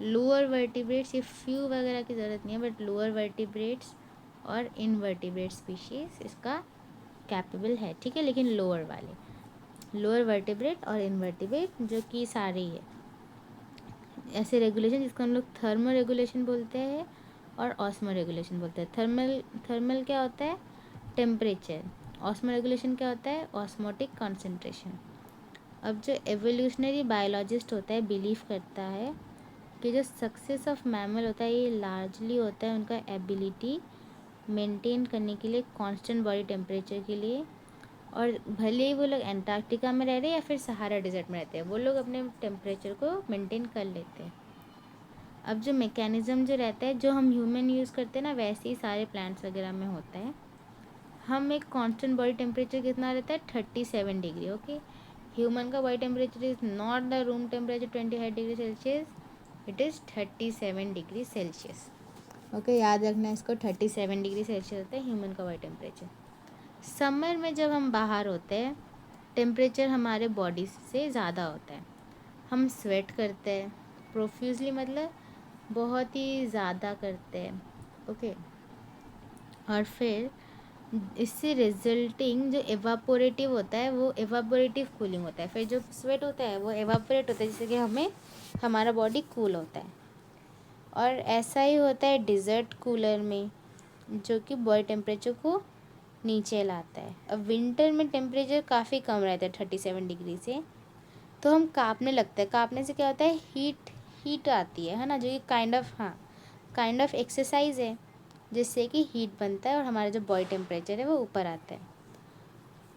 lower vertebrates, ये फ्यू वगैरह की ज़रूरत नहीं है, बट लोअर वर्टिब्रेट्स और इनवर्टिब्रेट स्पीशीज़ इसका कैपेबल है। ठीक है, लेकिन लोअर वाले, लोअर वर्टिब्रेट और इनवर्टिब्रेट जो कि सारे ही है। ऐसे रेगुलेशन जिसको हम लोग थर्मल रेगुलेशन बोलते हैं और ऑस्मो रेगुलेशन बोलते हैं। थर्मल क्या होता है, टेम्परेचर। ऑस्मो रेगुलेशन क्या होता है, ऑस्मोटिक कॉन्सेंट्रेशन। अब जो एवोल्यूशनरी बायोलॉजिस्ट होता है बिलीव करता है कि जो सक्सेस ऑफ मैमल होता है ये लार्जली होता है उनका एबिलिटी मेंटेन करने के लिए कांस्टेंट बॉडी टेम्परेचर के लिए। और भले ही वो लोग एंटार्क्टिका में रह रहे हैं या फिर सहारा डिजर्ट में रहते हैं, वो लोग अपने टेम्परेचर को मेंटेन कर लेते हैं। अब जो मैकेनिज़्म जो रहता है जो हम ह्यूमन यूज़ करते हैं ना, वैसे ही सारे प्लांट्स वगैरह में होता है। हम एक कांस्टेंट बॉडी टेम्परेचर कितना रहता है, 37 डिग्री। ओके, ह्यूमन का body temperature is not the room temperature 28 degree Celsius, it is 37 degree Celsius. Okay, याद रखना इसको, 37 डिग्री सेल्सियस होता है ह्यूमन का बॉडी टेम्परेचर। समर में जब हम बाहर होते हैं टेम्परेचर हमारे बॉडी से ज़्यादा होता है, हम स्वेट करते हैं प्रोफ्यूजली, मतलब बहुत ही ज़्यादा करते हैं। ओके, और फिर इससे रिजल्टिंग जो एवापोरेटिव होता है वो एवापोरेटिव कूलिंग होता है। फिर जो स्वेट होता है वो एवापोरेट होता है, जिससे कि हमें हमारा बॉडी कूल होता है। और ऐसा ही होता है डिज़र्ट कूलर में, जो कि बॉडी टेम्परेचर को नीचे लाता है। अब विंटर में टेम्परेचर काफ़ी कम रहता है 37 डिग्री से, तो हम काँपने लगते हैं। काँपने से क्या होता है, हीट आती है ना, जो कि काइंड ऑफ एक्सरसाइज है, जिससे कि हीट बनता है और हमारा जो बॉडी टेम्परेचर है वो ऊपर आता है।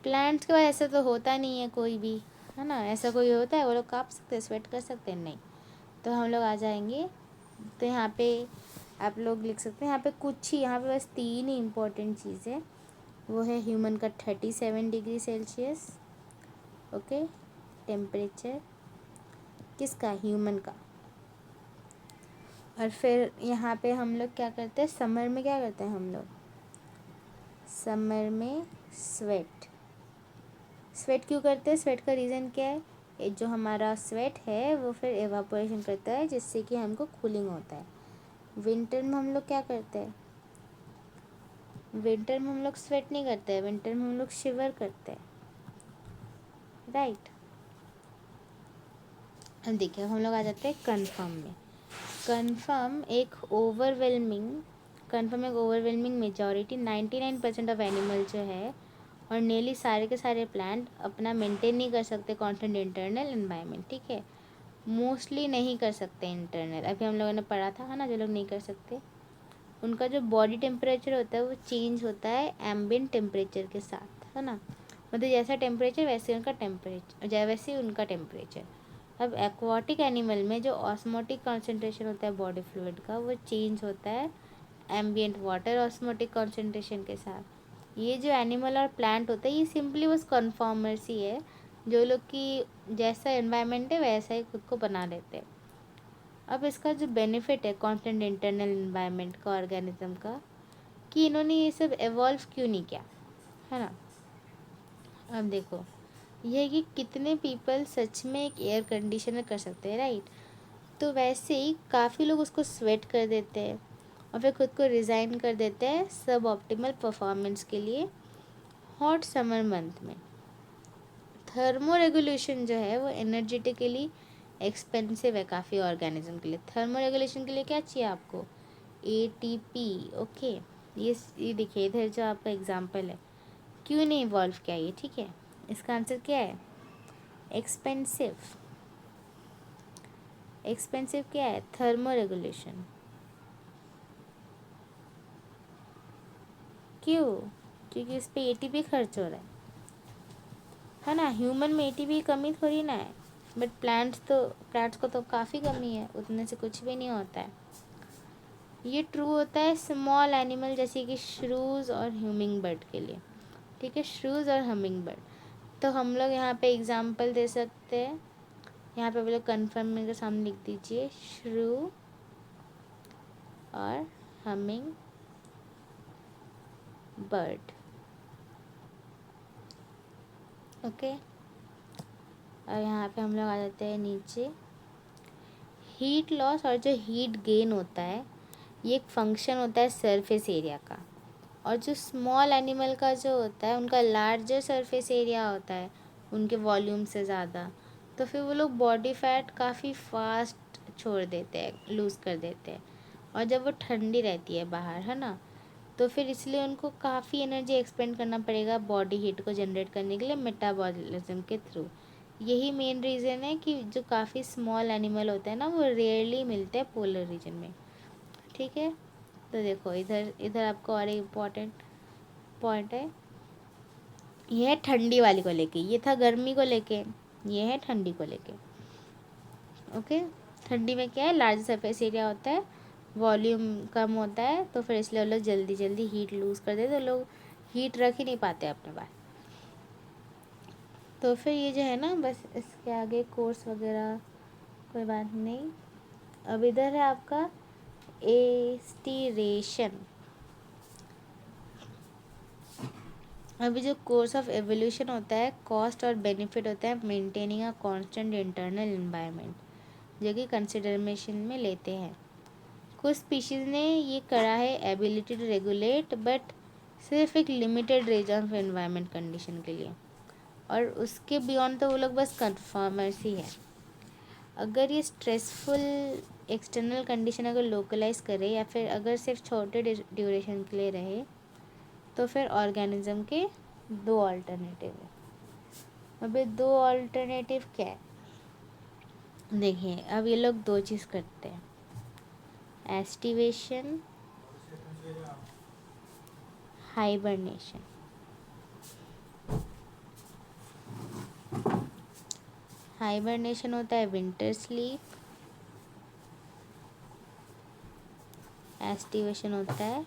प्लांट्स के बाद ऐसा तो होता नहीं है कोई भी, है ना। ऐसा कोई होता है वो लोग काँप सकते हैं, स्वेट कर सकते हैं, नहीं। तो हम लोग आ जाएंगे, तो यहाँ पे आप लोग लिख सकते हैं, यहाँ पे कुछ ही, यहाँ पे बस 3 ही इम्पोर्टेंट चीज़ है। वो है ह्यूमन का 37 डिग्री सेल्सियस, ओके, टेम्परेचर किसका, ह्यूमन का। और फिर यहाँ पे हम लोग क्या करते हैं, समर में क्या करते हैं हम लोग, समर में स्वेट क्यों करते हैं, स्वेट का रीज़न क्या है, ये जो हमारा स्वेट है वो फिर एवापोरेशन करता है, जिससे कि हमको कूलिंग होता है। विंटर में हम लोग क्या करते हैं, विंटर में हम लोग स्वेट नहीं करते हैं, विंटर में हम लोग शिवर करते हैं, राइट। अब देखिए हम लोग आ जाते हैं कन्फर्म में। कन्फर्म एक ओवरवेलमिंग मेजॉरिटी 99% ऑफ एनिमल जो है और नियरली सारे के सारे प्लांट अपना मेंटेन नहीं कर सकते कांस्टेंट इंटरनल एनवायरनमेंट। ठीक है, मोस्टली नहीं कर सकते इंटरनल, अभी हम लोगों ने पढ़ा था, है ना। जो लोग नहीं कर सकते उनका जो बॉडी टेम्परेचर होता है वो चेंज होता है एम्बिएंट टेम्परेचर के साथ, है ना। मतलब जैसा टेम्परेचर वैसे उनका टेम्परेचर, वैसे उनका टेम्परेचर। अब एक्वाटिक एनिमल में जो ऑस्मोटिक कॉन्सेंट्रेशन होता है बॉडी फ्लूइड का वो चेंज होता है एम्बिएंट वाटर ऑस्मोटिक कॉन्सेंट्रेशन के साथ। ये जो एनिमल और प्लांट होता है ये सिंपली बस कन्फॉर्मर्स ही है, जो लोग की जैसा एनवायरनमेंट है वैसा ही खुद को बना लेते हैं। अब इसका जो बेनिफिट है कॉन्स्टेंट इंटरनल एनवायरनमेंट का ऑर्गेनिज्म का, कि इन्होंने ये सब एवॉल्व क्यों नहीं किया, है ना। अब देखो ये है कि कितने पीपल सच में एक एयर कंडीशनर कर सकते हैं, राइट। तो वैसे ही काफ़ी लोग उसको स्वेट कर देते हैं और फिर खुद को रिज़ाइन कर देते हैं सब ऑप्टिमल परफॉर्मेंस के लिए हॉट समर मंथ में। थर्मो रेगुलेशन जो है वो एनर्जेटिकली एक्सपेंसिव है काफ़ी ऑर्गेनिज्म के लिए। थर्मो रेगुलेशन के लिए क्या चाहिए आपको, एटीपी। ओके, ये देखिए इधर जो आपका एग्जांपल है, क्यों नहीं इवॉल्व किया ये, ठीक है। इसका आंसर क्या है, एक्सपेंसिव। एक्सपेंसिव क्या है, थर्मो रेगुलेशन। क्यों, क्योंकि इस पर एटीपी खर्च हो रहा है ना। ह्यूमन में एटीपी की कमी थोड़ी ना है, बट प्लांट्स को तो काफ़ी कमी है, उतने से कुछ भी नहीं होता है। ये ट्रू होता है स्मॉल एनिमल जैसे कि श्रूज और ह्यूमिंग बर्ड के लिए, ठीक है, श्रूज और हमिंग बर्ड। तो हम लोग यहाँ पे एग्जांपल दे सकते हैं, यहाँ पे आप लोग कन्फर्म मेरे सामने लिख दीजिए, श्रू और हमिंग बर्ड। ओके, और यहाँ पे हम लोग आ जाते हैं नीचे। हीट लॉस और जो हीट गेन होता है ये एक फंक्शन होता है सरफेस एरिया का, और जो स्मॉल एनिमल का जो होता है उनका लार्जर सरफेस एरिया होता है उनके वॉल्यूम से ज़्यादा, तो फिर वो लोग बॉडी फैट काफ़ी फास्ट छोड़ देते हैं, लूज़ कर देते हैं। और जब वो ठंडी रहती है बाहर, है ना, तो फिर इसलिए उनको काफ़ी एनर्जी एक्सपेंड करना पड़ेगा बॉडी हीट को जनरेट करने के लिए मेटाबॉलिज्म के थ्रू। यही मेन रीज़न है कि जो काफ़ी स्मॉल एनिमल होते हैं ना वो रेयरली मिलते हैं पोलर रीजन में, ठीक है। तो देखो इधर इधर आपको और एक इम्पॉर्टेंट पॉइंट है, ये है ठंडी वाली को लेके, ये था गर्मी को लेके, ये है ठंडी को लेके। ओके, ठंडी में क्या है, लार्ज सरफेस एरिया होता है, वॉल्यूम कम होता है, तो फिर इसलिए वो लोग जल्दी जल्दी हीट लूज़ कर देते, तो लोग हीट रख ही नहीं पाते अपने पास। तो फिर ये जो है ना, बस इसके आगे कोर्स वगैरह कोई बात नहीं। अब इधर है आपका एस्टिरेशन। अभी जो कोर्स ऑफ एवोल्यूशन होता है, कॉस्ट और बेनिफिट होता है maintaining a constant internal environment, जो कि कंसिडरेशन में लेते हैं। कुछ स्पीशीज़ ने ये करा है एबिलिटी टू रेगुलेट, बट सिर्फ एक limited range of environment condition के लिए, और उसके बियॉन्ड तो वो लोग बस कन्फर्मर्स ही है। अगर ये स्ट्रेसफुल एक्सटर्नल कंडीशन अगर लोकलाइज करे या फिर अगर सिर्फ छोटे ड्यूरेशन के लिए रहे, तो फिर ऑर्गेनिज्म के दो अल्टरनेटिव है। अबे दो अल्टरनेटिव क्या है, देखिए अब ये लोग दो चीज़ करते हैं, एस्टिवेशन, हाइबरनेशन। हाइबरनेशन होता है विंटर स्लीप, एस्टिवेशन होता है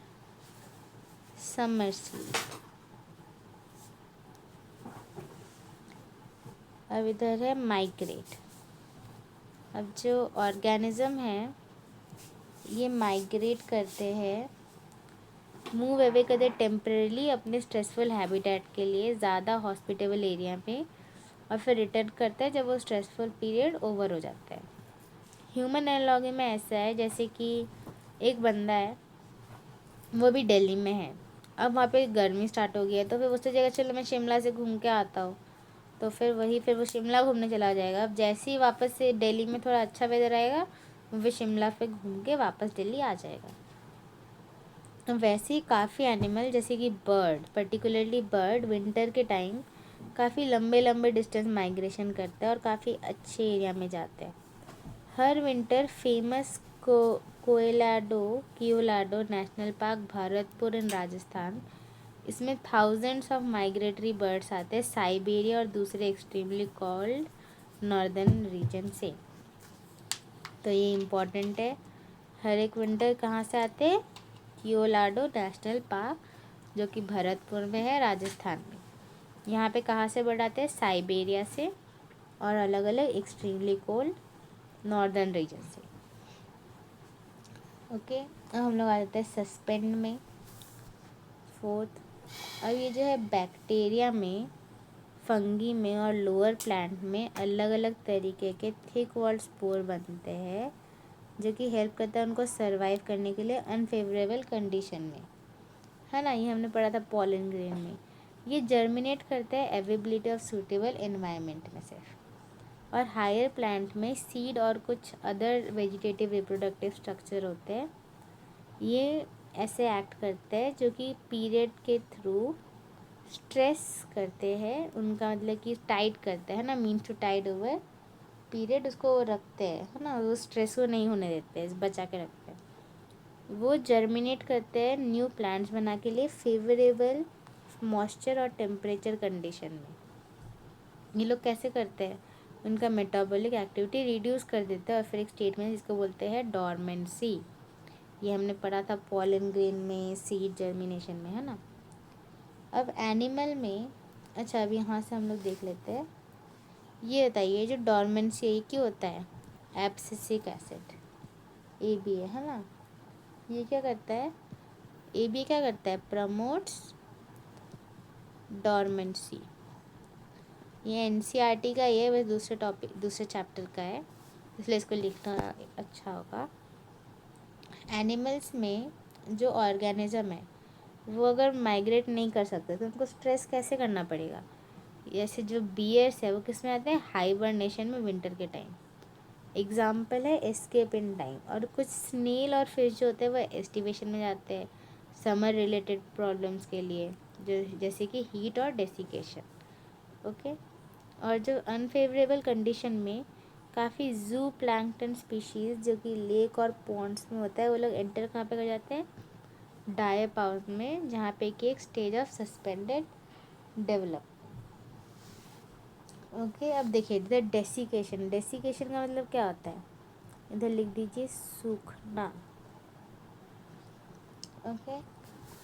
समर स्लीप। अब इधर है माइग्रेट। अब जो ऑर्गेनिज्म है ये माइग्रेट करते हैं, मूव अवे करते टेम्परेली अपने स्ट्रेसफुल हैबिटेट के लिए ज़्यादा हॉस्पिटेबल एरिया में, और फिर रिटर्न करता है जब वो स्ट्रेसफुल पीरियड ओवर हो जाता है। ह्यूमन एनालॉजी में ऐसा है जैसे कि एक बंदा है, वो भी दिल्ली में है, अब वहाँ पे गर्मी स्टार्ट हो गई है, तो फिर उससे जगह चलो मैं शिमला से घूम के आता हूँ, तो फिर वो शिमला घूमने चला जाएगा। अब जैसे ही वापस से दिल्ली में थोड़ा अच्छा वेदर आएगा, वो शिमला पे घूम के वापस दिल्ली आ जाएगा। तो वैसे ही काफ़ी एनिमल जैसे कि बर्ड, पर्टिकुलरली बर्ड विंटर के टाइम काफ़ी लंबे लंबे डिस्टेंस माइग्रेशन करते हैं और काफ़ी अच्छे एरिया में जाते हैं। हर winter famous Keoladeo national park Bharatpur in Rajasthan, इसमें थाउजेंड्स ऑफ माइग्रेटरी बर्ड्स आते हैं साइबेरिया और दूसरे एक्सट्रीमली कॉल्ड नॉर्दर्न रीजन से। तो ये इम्पॉर्टेंट है, हर एक विंटर कहाँ से आते हैं, कियोलाडो नेशनल पार्क जो कि भरतपुर में है, राजस्थान में। यहाँ पे कहाँ से बर्ड आते हैं? साइबेरिया से और अलग अलग एक्सट्रीमली कोल्ड नॉर्दर्न रीजन से। ओके, अब हम लोग आ जाते हैं सस्पेंड में, फोर्थ। अब ये जो है बैक्टीरिया में, फंगी में और लोअर प्लांट में अलग अलग तरीके के थिक वॉल्ड स्पोर बनते हैं, जो कि हेल्प करता है उनको सरवाइव करने के लिए अनफेवरेबल कंडीशन में, है ना। ये हमने पढ़ा था पॉलन ग्रेन में। ये जर्मिनेट करते हैं अवेबिलिटी ऑफ सूटेबल एनवायरनमेंट में सिर्फ। और हायर प्लांट में सीड और कुछ अदर वेजिटेटिव रिप्रोडक्टिव स्ट्रक्चर होते हैं। ये ऐसे एक्ट करते हैं जो कि पीरियड के थ्रू स्ट्रेस करते हैं, उनका मतलब कि टाइट करते हैं ना, means to tide over period, उसको रखते हैं, है ना, वो स्ट्रेस को नहीं होने देते हैं, बचा के रखते हैं। वो जर्मिनेट करते हैं न्यू प्लांट्स बना के लिए फेवरेबल मॉइस्चर और टेम्परेचर कंडीशन में। ये लोग कैसे करते हैं? उनका मेटाबॉलिक एक्टिविटी रिड्यूस कर देते हैं और फिर एक स्टेट में जिसको बोलते हैं डॉर्मेंसी। ये हमने पढ़ा था पॉलन ग्रेन में, सीड जर्मिनेशन में, है ना। अब एनिमल में, अच्छा अब यहाँ से हम लोग देख लेते हैं। ये बताइए जो डॉर्मेंसी है ये क्यों होता है? एब्सिसिक एसिड ABA, है ना। ये क्या करता है? ABA क्या करता है? Promotes dormancy. ये NCERT का ये बस दूसरे टॉपिक, दूसरे चैप्टर का है, इसलिए इसको लिखना अच्छा होगा। एनिमल्स में जो ऑर्गेनिज्म है वो अगर माइग्रेट नहीं कर सकते तो उनको स्ट्रेस कैसे करना पड़ेगा? जैसे जो बियर्स है वो किस में आते हैं? हाइबरनेशन में, विंटर के टाइम। एग्जाम्पल है एस्केप इन टाइम। और कुछ स्नेल और फिश जो होते हैं वो एस्टिवेशन में जाते हैं समर रिलेटेड प्रॉब्लम्स के लिए, जो जैसे कि हीट और डेसिकेशन। ओके, और जो अनफेवरेबल कंडीशन में काफ़ी जू प्लैंकटन स्पीशीज़ जो कि लेक और पॉन्ड्स में होता है, वो लोग एंटर कहाँ पे कर जाते हैं? डायपाउस में, जहाँ पे कि एक stage of suspended develop. Okay, अब देखिए इधर डेसिकेशन। डेसिकेशन का मतलब क्या होता है? इधर लिख दीजिए सूखना। ओके,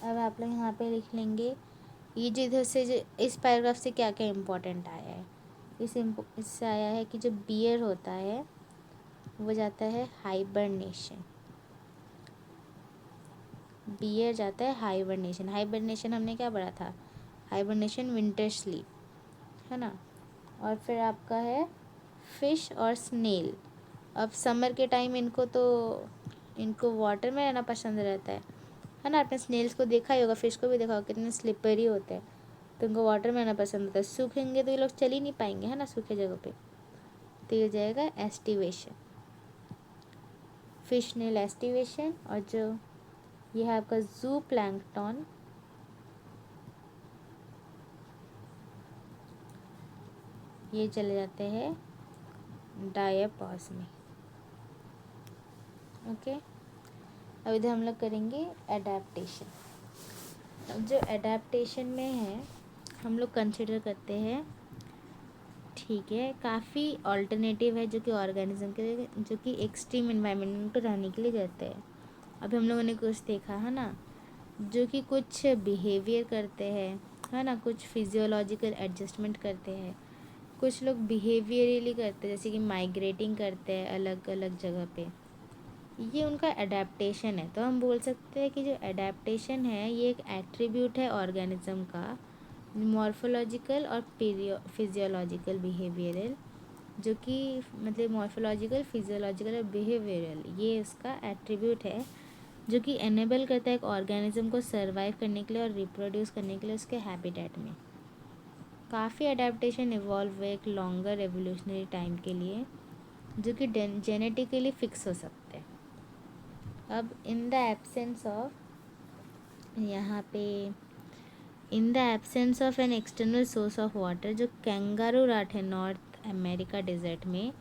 अब आप लोग यहाँ पे लिख लेंगे ये जो इधर से जो इस पैराग्राफ से क्या क्या इम्पोर्टेंट आया है। इससे आया है कि जो बियर होता है वो जाता है हाइबरनेशन। बियर जाता है हाइबरनेशन। हाइबरनेशन हमने क्या पढ़ा था? हाइबरनेशन विंटर स्लीप, है ना। और फिर आपका है फिश और स्नेल। अब समर के टाइम इनको वाटर में रहना पसंद रहता है ना। आपने स्नेल्स को देखा ही होगा, फिश को भी देखा होगा, कितने स्लिपरी होते हैं, तो इनको वाटर में रहना पसंद होता है। सूखेंगे तो ये लोग चल ही नहीं पाएंगे, है ना, सूखे जगह पे। तो ये जाएगा एस्टिवेशन, फिश स्नेल एस्टिवेशन। और जो ये है आपका जू प्लैंकटन, ये चले जाते हैं डायपॉज में। ओके, अब इधर हम लोग करेंगे एडेप्टेशन। अब जो एडेप्टेशन में है हम लोग कंसिडर करते हैं, ठीक है, काफ़ी ऑल्टरनेटिव है जो कि ऑर्गेनिज्म के लिए, जो कि एक्सट्रीम इन्वायरमेंट को रहने के लिए करते हैं। अभी हम लोगों ने कुछ देखा है ना, जो कि कुछ बिहेवियर करते हैं, है ना, कुछ फिजियोलॉजिकल एडजस्टमेंट करते हैं, कुछ लोग बिहेवियरली करते हैं, जैसे कि माइग्रेटिंग करते हैं अलग अलग जगह पे। ये उनका एडेप्टेशन है। तो हम बोल सकते हैं कि जो एडेप्टेशन है ये एक एट्रीब्यूट है ऑर्गेनिज्म का, मॉर्फोलॉजिकल और फिजियोलॉजिकल बिहेवियरल, जो कि मतलब मॉर्फोलॉजिकल, फिजियोलॉजिकल और बिहेवियरल, ये उसका एट्रीब्यूट है जो कि एनेबल करता है एक ऑर्गेनिज्म को सर्वाइव करने के लिए और रिप्रोड्यूस करने के लिए उसके हैबिटेट में। काफ़ी एडेप्टेशन इवॉल्व हुए एक लॉन्गर एवोल्यूशनरी टाइम के लिए, जो कि जेनेटिकली फिक्स हो सकते हैं। अब इन द एब्सेंस ऑफ, यहाँ पे in the absence of an external source of water, जो कैंगारू राट है नॉर्थ अमेरिका डेजर्ट में,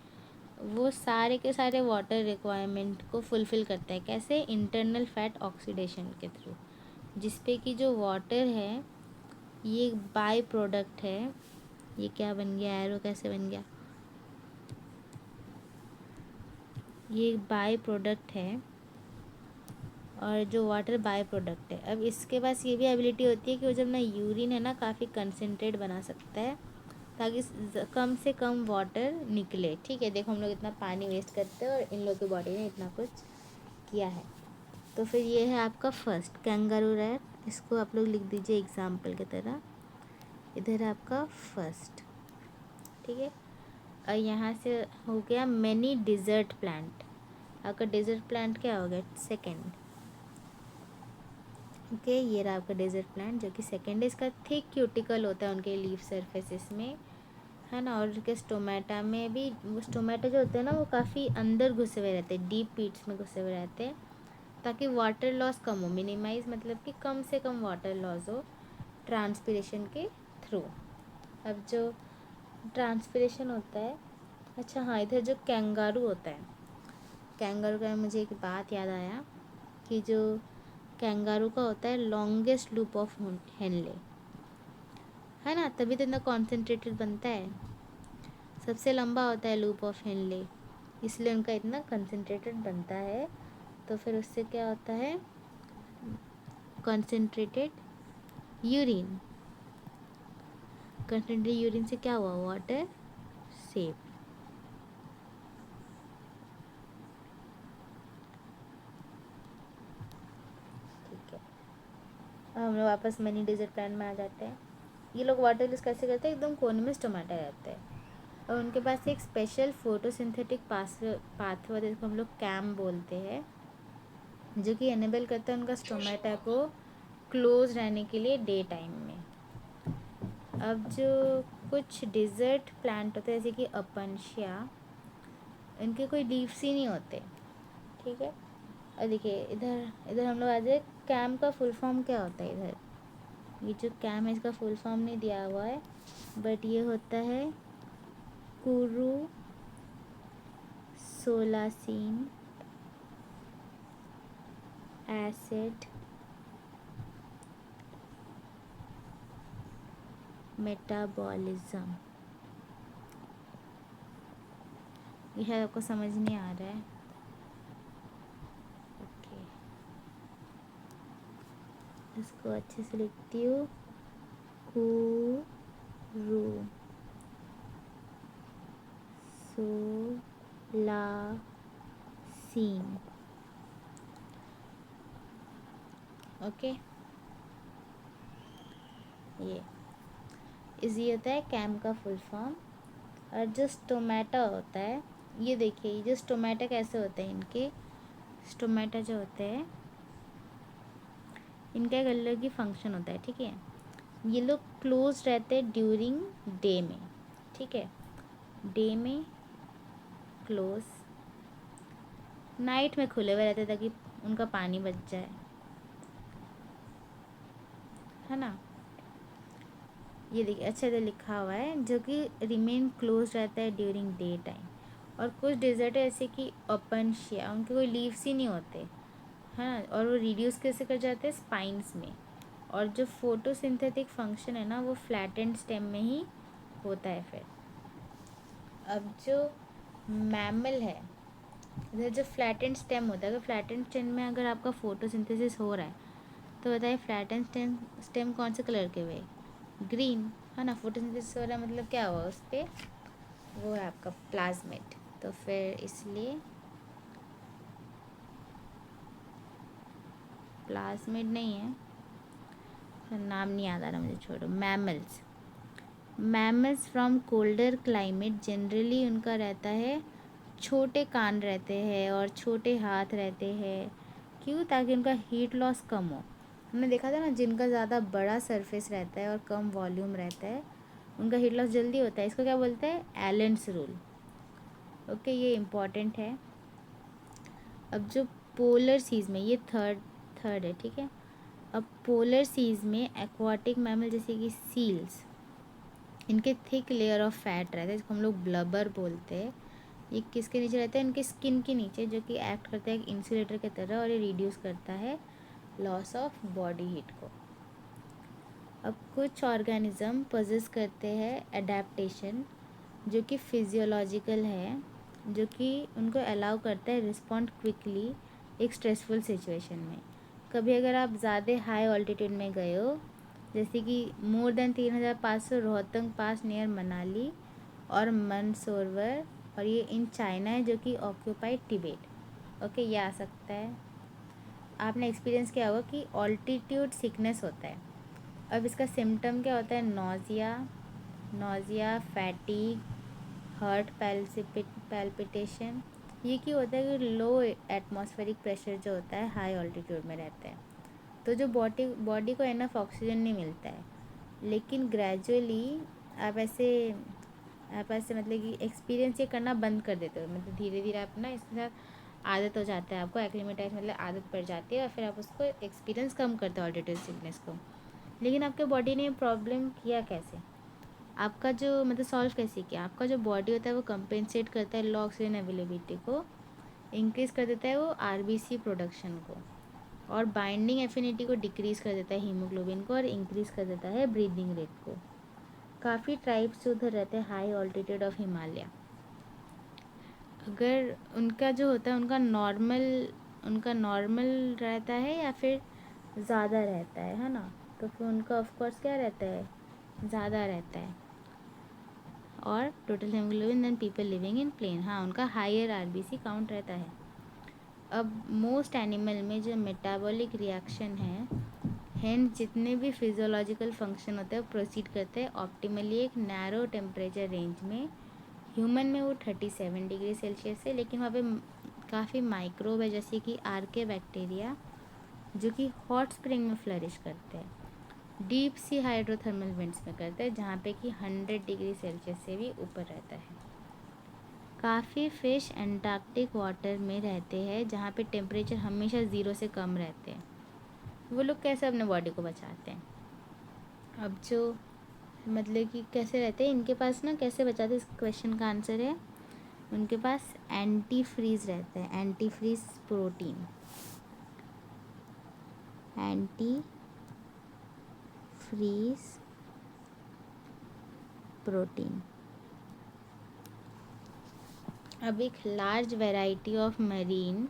वो सारे के सारे वाटर रिक्वायरमेंट को फुलफ़िल करता है। कैसे? इंटरनल फैट ऑक्सीडेशन के थ्रू, जिसपे कि जो वाटर है ये बाय प्रोडक्ट है। ये क्या बन गया? एरो कैसे बन गया? ये एक बाय प्रोडक्ट है और जो वाटर बाय प्रोडक्ट है। अब इसके पास ये भी एबिलिटी होती है कि वो जब ना यूरिन है ना काफ़ी कंसनट्रेट बना सकता है, ताकि कम से कम वाटर निकले। ठीक है, देखो हम लोग इतना पानी वेस्ट करते हैं और इन लोग की बॉडी ने इतना कुछ किया है। तो फिर ये है आपका फर्स्ट कैंगारू रैट, इसको आप लोग लिख दीजिए एग्जाम्पल की तरह। इधर है आपका फर्स्ट। ठीक है, और यहाँ से हो गया मैनी डिज़र्ट प्लांट। आपका डिज़र्ट प्लांट क्या हो गया? सेकेंड। ओके, ये रहा आपका डेजर्ट प्लांट जो कि सेकेंड है। इसका थिक क्यूटिकल होता है उनके लीफ सरफेसेस में, है ना। और उनके स्टोमेटा में भी, वो स्टोमेटा जो होते हैं ना वो काफ़ी अंदर घुसे हुए रहते हैं, डीप पीट्स में घुसे हुए रहते हैं, ताकि वाटर लॉस कम हो, मिनिमाइज मतलब कि कम से कम वाटर लॉस हो ट्रांसपिरेशन के थ्रू। अब जो ट्रांसपिरेशन होता है, अच्छा हाँ, इधर जो कैंगारू होता है, कैंगारू का मुझे एक बात याद आया कि जो कैंगारू का होता है लॉन्गेस्ट लूप ऑफ हेनले, है ना, तभी तो इतना कॉन्सेंट्रेटेड बनता है। सबसे लंबा होता है लूप ऑफ हेनले, इसलिए उनका इतना कंसनट्रेटेड बनता है। तो फिर उससे क्या होता है? Concentrated urine. कंसनट्रेटेड यूरिन से क्या हुआ? Water save. ठीक है, अब हम लोग वापस मनी डिजर्ट प्लांट में आ जाते हैं। ये लोग वाटर यूज कैसे करते हैं? एकदम कोने में स्टोमेटा रहते हैं, और उनके पास एक स्पेशल फोटोसिंथेटिक पाथवे जिसको हम लोग कैम बोलते हैं, जो कि एनेबल करता है उनका स्टोमेटा को क्लोज रहने के लिए डे टाइम में। अब जो कुछ डिज़र्ट प्लांट होते हैं जैसे कि अपनशिया, इनके कोई लीव्स ही नहीं होते। ठीक है, और देखिए इधर इधर हम लोग आ जाए, कैम का फुल फॉर्म क्या होता है? इधर ये जो कैम है इसका फुल फॉर्म नहीं दिया हुआ है, बट ये होता है कुरू सोलासिन एसिड मेटाबॉलिज्म। ये शायद आपको समझ नहीं आ रहा है। ओके, इसको अच्छे से लिखती हूँ, कुरू सोलासिन। ओके, ये इजी होता है कैम का फुल फॉर्म। और जो स्टोमेटा होता है, ये देखिए, ये जो स्टोमेटा कैसे होते हैं, इनके स्टोमेटा जो होते हैं इनका एक अलग ही फंक्शन होता है। ठीक है, ये लोग क्लोज रहते हैं ड्यूरिंग डे में। ठीक है, डे में क्लोज, नाइट में खुले हुए रहते हैं ताकि उनका पानी बच जाए, है ना। ये देखिए अच्छे से लिखा हुआ है, जो कि रिमेन क्लोज रहता है ड्यूरिंग डे टाइम। और कुछ डेजर्ट है जैसे कि अपनशिया, उनके कोई लीव्स ही नहीं होते, है ना, और वो रिड्यूस कैसे कर जाते हैं? स्पाइंस में। और जो फोटोसिंथेटिक फंक्शन है ना वो फ्लैटेंड स्टेम में ही होता है फिर। अब जो मैमल है, इधर जो फ्लैटेंड स्टेम होता है, अगर फ्लैटेंड स्टेम में अगर आपका फोटोसिंथेसिस हो रहा है तो बताइए फ्लैटेंड स्टेम कौन से कलर के हुए? ग्रीन, है ना। फोटोसिंथेसिस हो रहा है मतलब क्या हुआ उस पर? वो है आपका प्लाज्मिड। तो फिर इसलिए प्लाज्मिड नहीं है, नाम नहीं याद आ रहा मुझे, छोड़ो। Mammals, mammals from colder climate generally उनका रहता है छोटे कान रहते हैं और छोटे हाथ रहते हैं। क्यों? ताकि उनका हीट लॉस कम हो। हमने देखा था ना, जिनका ज़्यादा बड़ा सरफेस रहता है और कम वॉल्यूम रहता है उनका हीट लॉस जल्दी होता है। इसको क्या बोलते हैं? एलेंस रूल। ओके, ये इम्पॉर्टेंट है। अब जो पोलर सीज में, ये थर्ड थर्ड है, ठीक है। अब पोलर सीज में एक्वाटिक मैमल जैसे कि सील्स, इनके थिक लेयर ऑफ फैट रहता है जिसको हम लोग ब्लबर बोलते हैं। ये किसके नीचे रहता है? इनके स्किन के नीचे, जो कि एक्ट करता है एक इंसुलेटर की तरह, और ये रिड्यूस करता है लॉस ऑफ बॉडी हीट को। अब कुछ ऑर्गेनिज्म पोजेस करते हैं एडेप्टेशन, जो कि फिजियोलॉजिकल है, जो कि उनको अलाउ करता है रिस्पॉन्ड क्विकली एक स्ट्रेसफुल सिचुएशन में। कभी अगर आप ज़्यादा हाई ऑल्टीट्यूड में गए हो, जैसे कि मोर देन 3500 रोहतंग पास नियर मनाली और मंदसौर, और ये इन चाइना है, जो कि ऑक्यूपाइड तिब्बत। ओके, ये आ सकता है। आपने एक्सपीरियंस किया होगा कि ऑल्टीट्यूड सिकनेस होता है। अब इसका सिम्टम क्या होता है? Nausea, fatigue, heart palpitation. ये क्यों होता है? कि लो एटमॉस्फेरिक प्रेशर जो होता है हाई ऑल्टीट्यूड में रहता है, तो जो बॉडी को इनफ ऑक्सीजन नहीं मिलता है। लेकिन ग्रेजुअली आप ऐसे मतलब कि एक्सपीरियंस ये करना बंद कर देते हो, मतलब धीरे धीरे आप ना इसके साथ आदत हो जाता है आपको, एक्लिमेटाइज मतलब आदत पड़ जाती है, और फिर आप उसको एक्सपीरियंस कम करते हो ऑल्टीट्यूड सिकनेस को। लेकिन आपके बॉडी ने प्रॉब्लम किया कैसे? आपका जो मतलब सॉल्व कैसे किया? आपका जो बॉडी होता है वो कंपेंसेट करता है लो ऑक्सीजन अवेलेबिलिटी को, इंक्रीज़ कर देता है वो आरबीसी प्रोडक्शन को, और बाइंडिंग एफिनिटी को डिक्रीज़ कर देता है हीमोग्लोबिन को, और इंक्रीज़ कर देता है ब्रीदिंग रेट को। काफ़ी ट्राइब्स जो उधर रहते हैं हाई ऑल्टीट्यूड ऑफ हिमालय, अगर उनका जो होता है उनका नॉर्मल रहता है या फिर ज़्यादा रहता है ना, तो फिर उनका ऑफ कोर्स क्या रहता है? ज़्यादा रहता है। और total haemoglobin than people living in plain, हाँ उनका हायर आरबीसी काउंट रहता है। अब मोस्ट एनिमल में जो मेटाबॉलिक रिएक्शन है, हैंड जितने भी फिजियोलॉजिकल फंक्शन होते हैं वो प्रोसीड करते हैं ऑप्टिमली एक नैरो टेम्परेचर रेंज में। ह्यूमन में वो 37 डिग्री सेल्सियस है, लेकिन वहाँ पे काफ़ी माइक्रोब है, जैसे कि आर्के बैक्टीरिया, जो कि हॉट स्प्रिंग में फ्लरिश करते हैं, डीप सी हाइड्रोथर्मल वेंट्स में करते हैं, जहाँ पे कि 100 डिग्री सेल्सियस से भी ऊपर रहता है। काफ़ी फ़िश एंटार्क्टिक वाटर में रहते हैं, जहाँ पे टेम्परेचर हमेशा 0 से कम रहते हैं। वो लोग कैसे अपने बॉडी को बचाते हैं? अब जो मतलब कि कैसे रहते हैं इनके पास ना, कैसे बचाते हैं, इस क्वेश्चन का आंसर है उनके पास एंटी फ्रीज रहता है, antifreeze protein, antifreeze protein. अब एक large variety of marine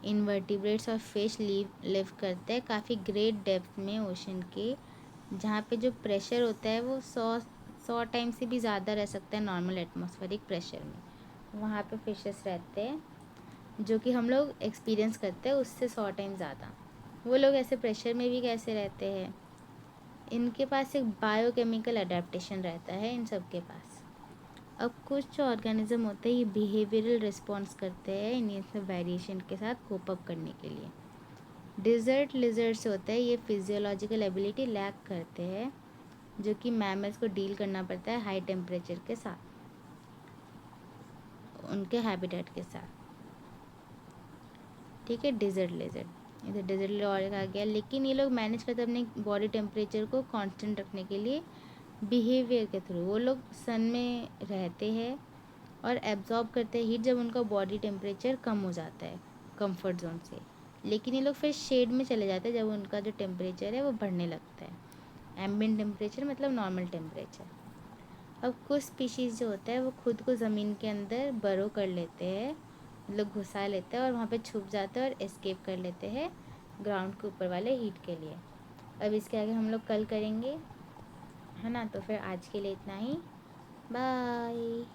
invertebrates और फिश लिव करते हैं काफ़ी ग्रेट डेप्थ में ओशन के, जहाँ पे जो प्रेशर होता है वो 100 टाइम से भी ज़्यादा रह सकता है नॉर्मल एटमॉस्फेरिक प्रेशर में। वहाँ पे फिशेस रहते हैं जो कि हम लोग एक्सपीरियंस करते हैं उससे 100 टाइम ज़्यादा। वो लोग ऐसे प्रेशर में भी कैसे रहते हैं? इनके पास एक बायोकेमिकल अडेप्टेशन रहता है इन सब के पास। अब कुछ ऑर्गेनिज्म होते हैं ये बिहेवियरल रिस्पॉन्स करते हैं इन सब वेरिएशन के साथ कोप अप करने के लिए। डिज़र्ट लिजर्ड्स होते हैं ये फिजियोलॉजिकल एबिलिटी लैक करते हैं, जो कि मैमल्स को डील करना पड़ता है हाई टेम्परेचर के साथ, उनके हैबिटेट के साथ। ठीक है, डिज़र्ट लिजर्ड, इधर डिज़र्ट और आ गया, लेकिन ये लोग मैनेज करते हैं अपने बॉडी टेम्परेचर को कांस्टेंट रखने के लिए बिहेवियर के थ्रू। वो लोग सन में रहते हैं और एब्जॉर्ब करते हैं हीट जब उनका बॉडी टेम्परेचर कम हो जाता है कंफर्ट जोन से, लेकिन ये लोग फिर शेड में चले जाते हैं जब उनका जो टेम्परेचर है वो बढ़ने लगता है, एम्बिएंट टेम्परेचर मतलब नॉर्मल टेम्परेचर। अब कुछ स्पीशीज़ जो होता है वो खुद को ज़मीन के अंदर बरो कर लेते हैं, मतलब घुसा लेते हैं और वहाँ पे छुप जाते हैं और एस्केप कर लेते हैं ग्राउंड के ऊपर वाले हीट के लिए। अब इसके आगे हम लोग कल करेंगे, है ना? तो फिर आज के लिए इतना ही, बाय।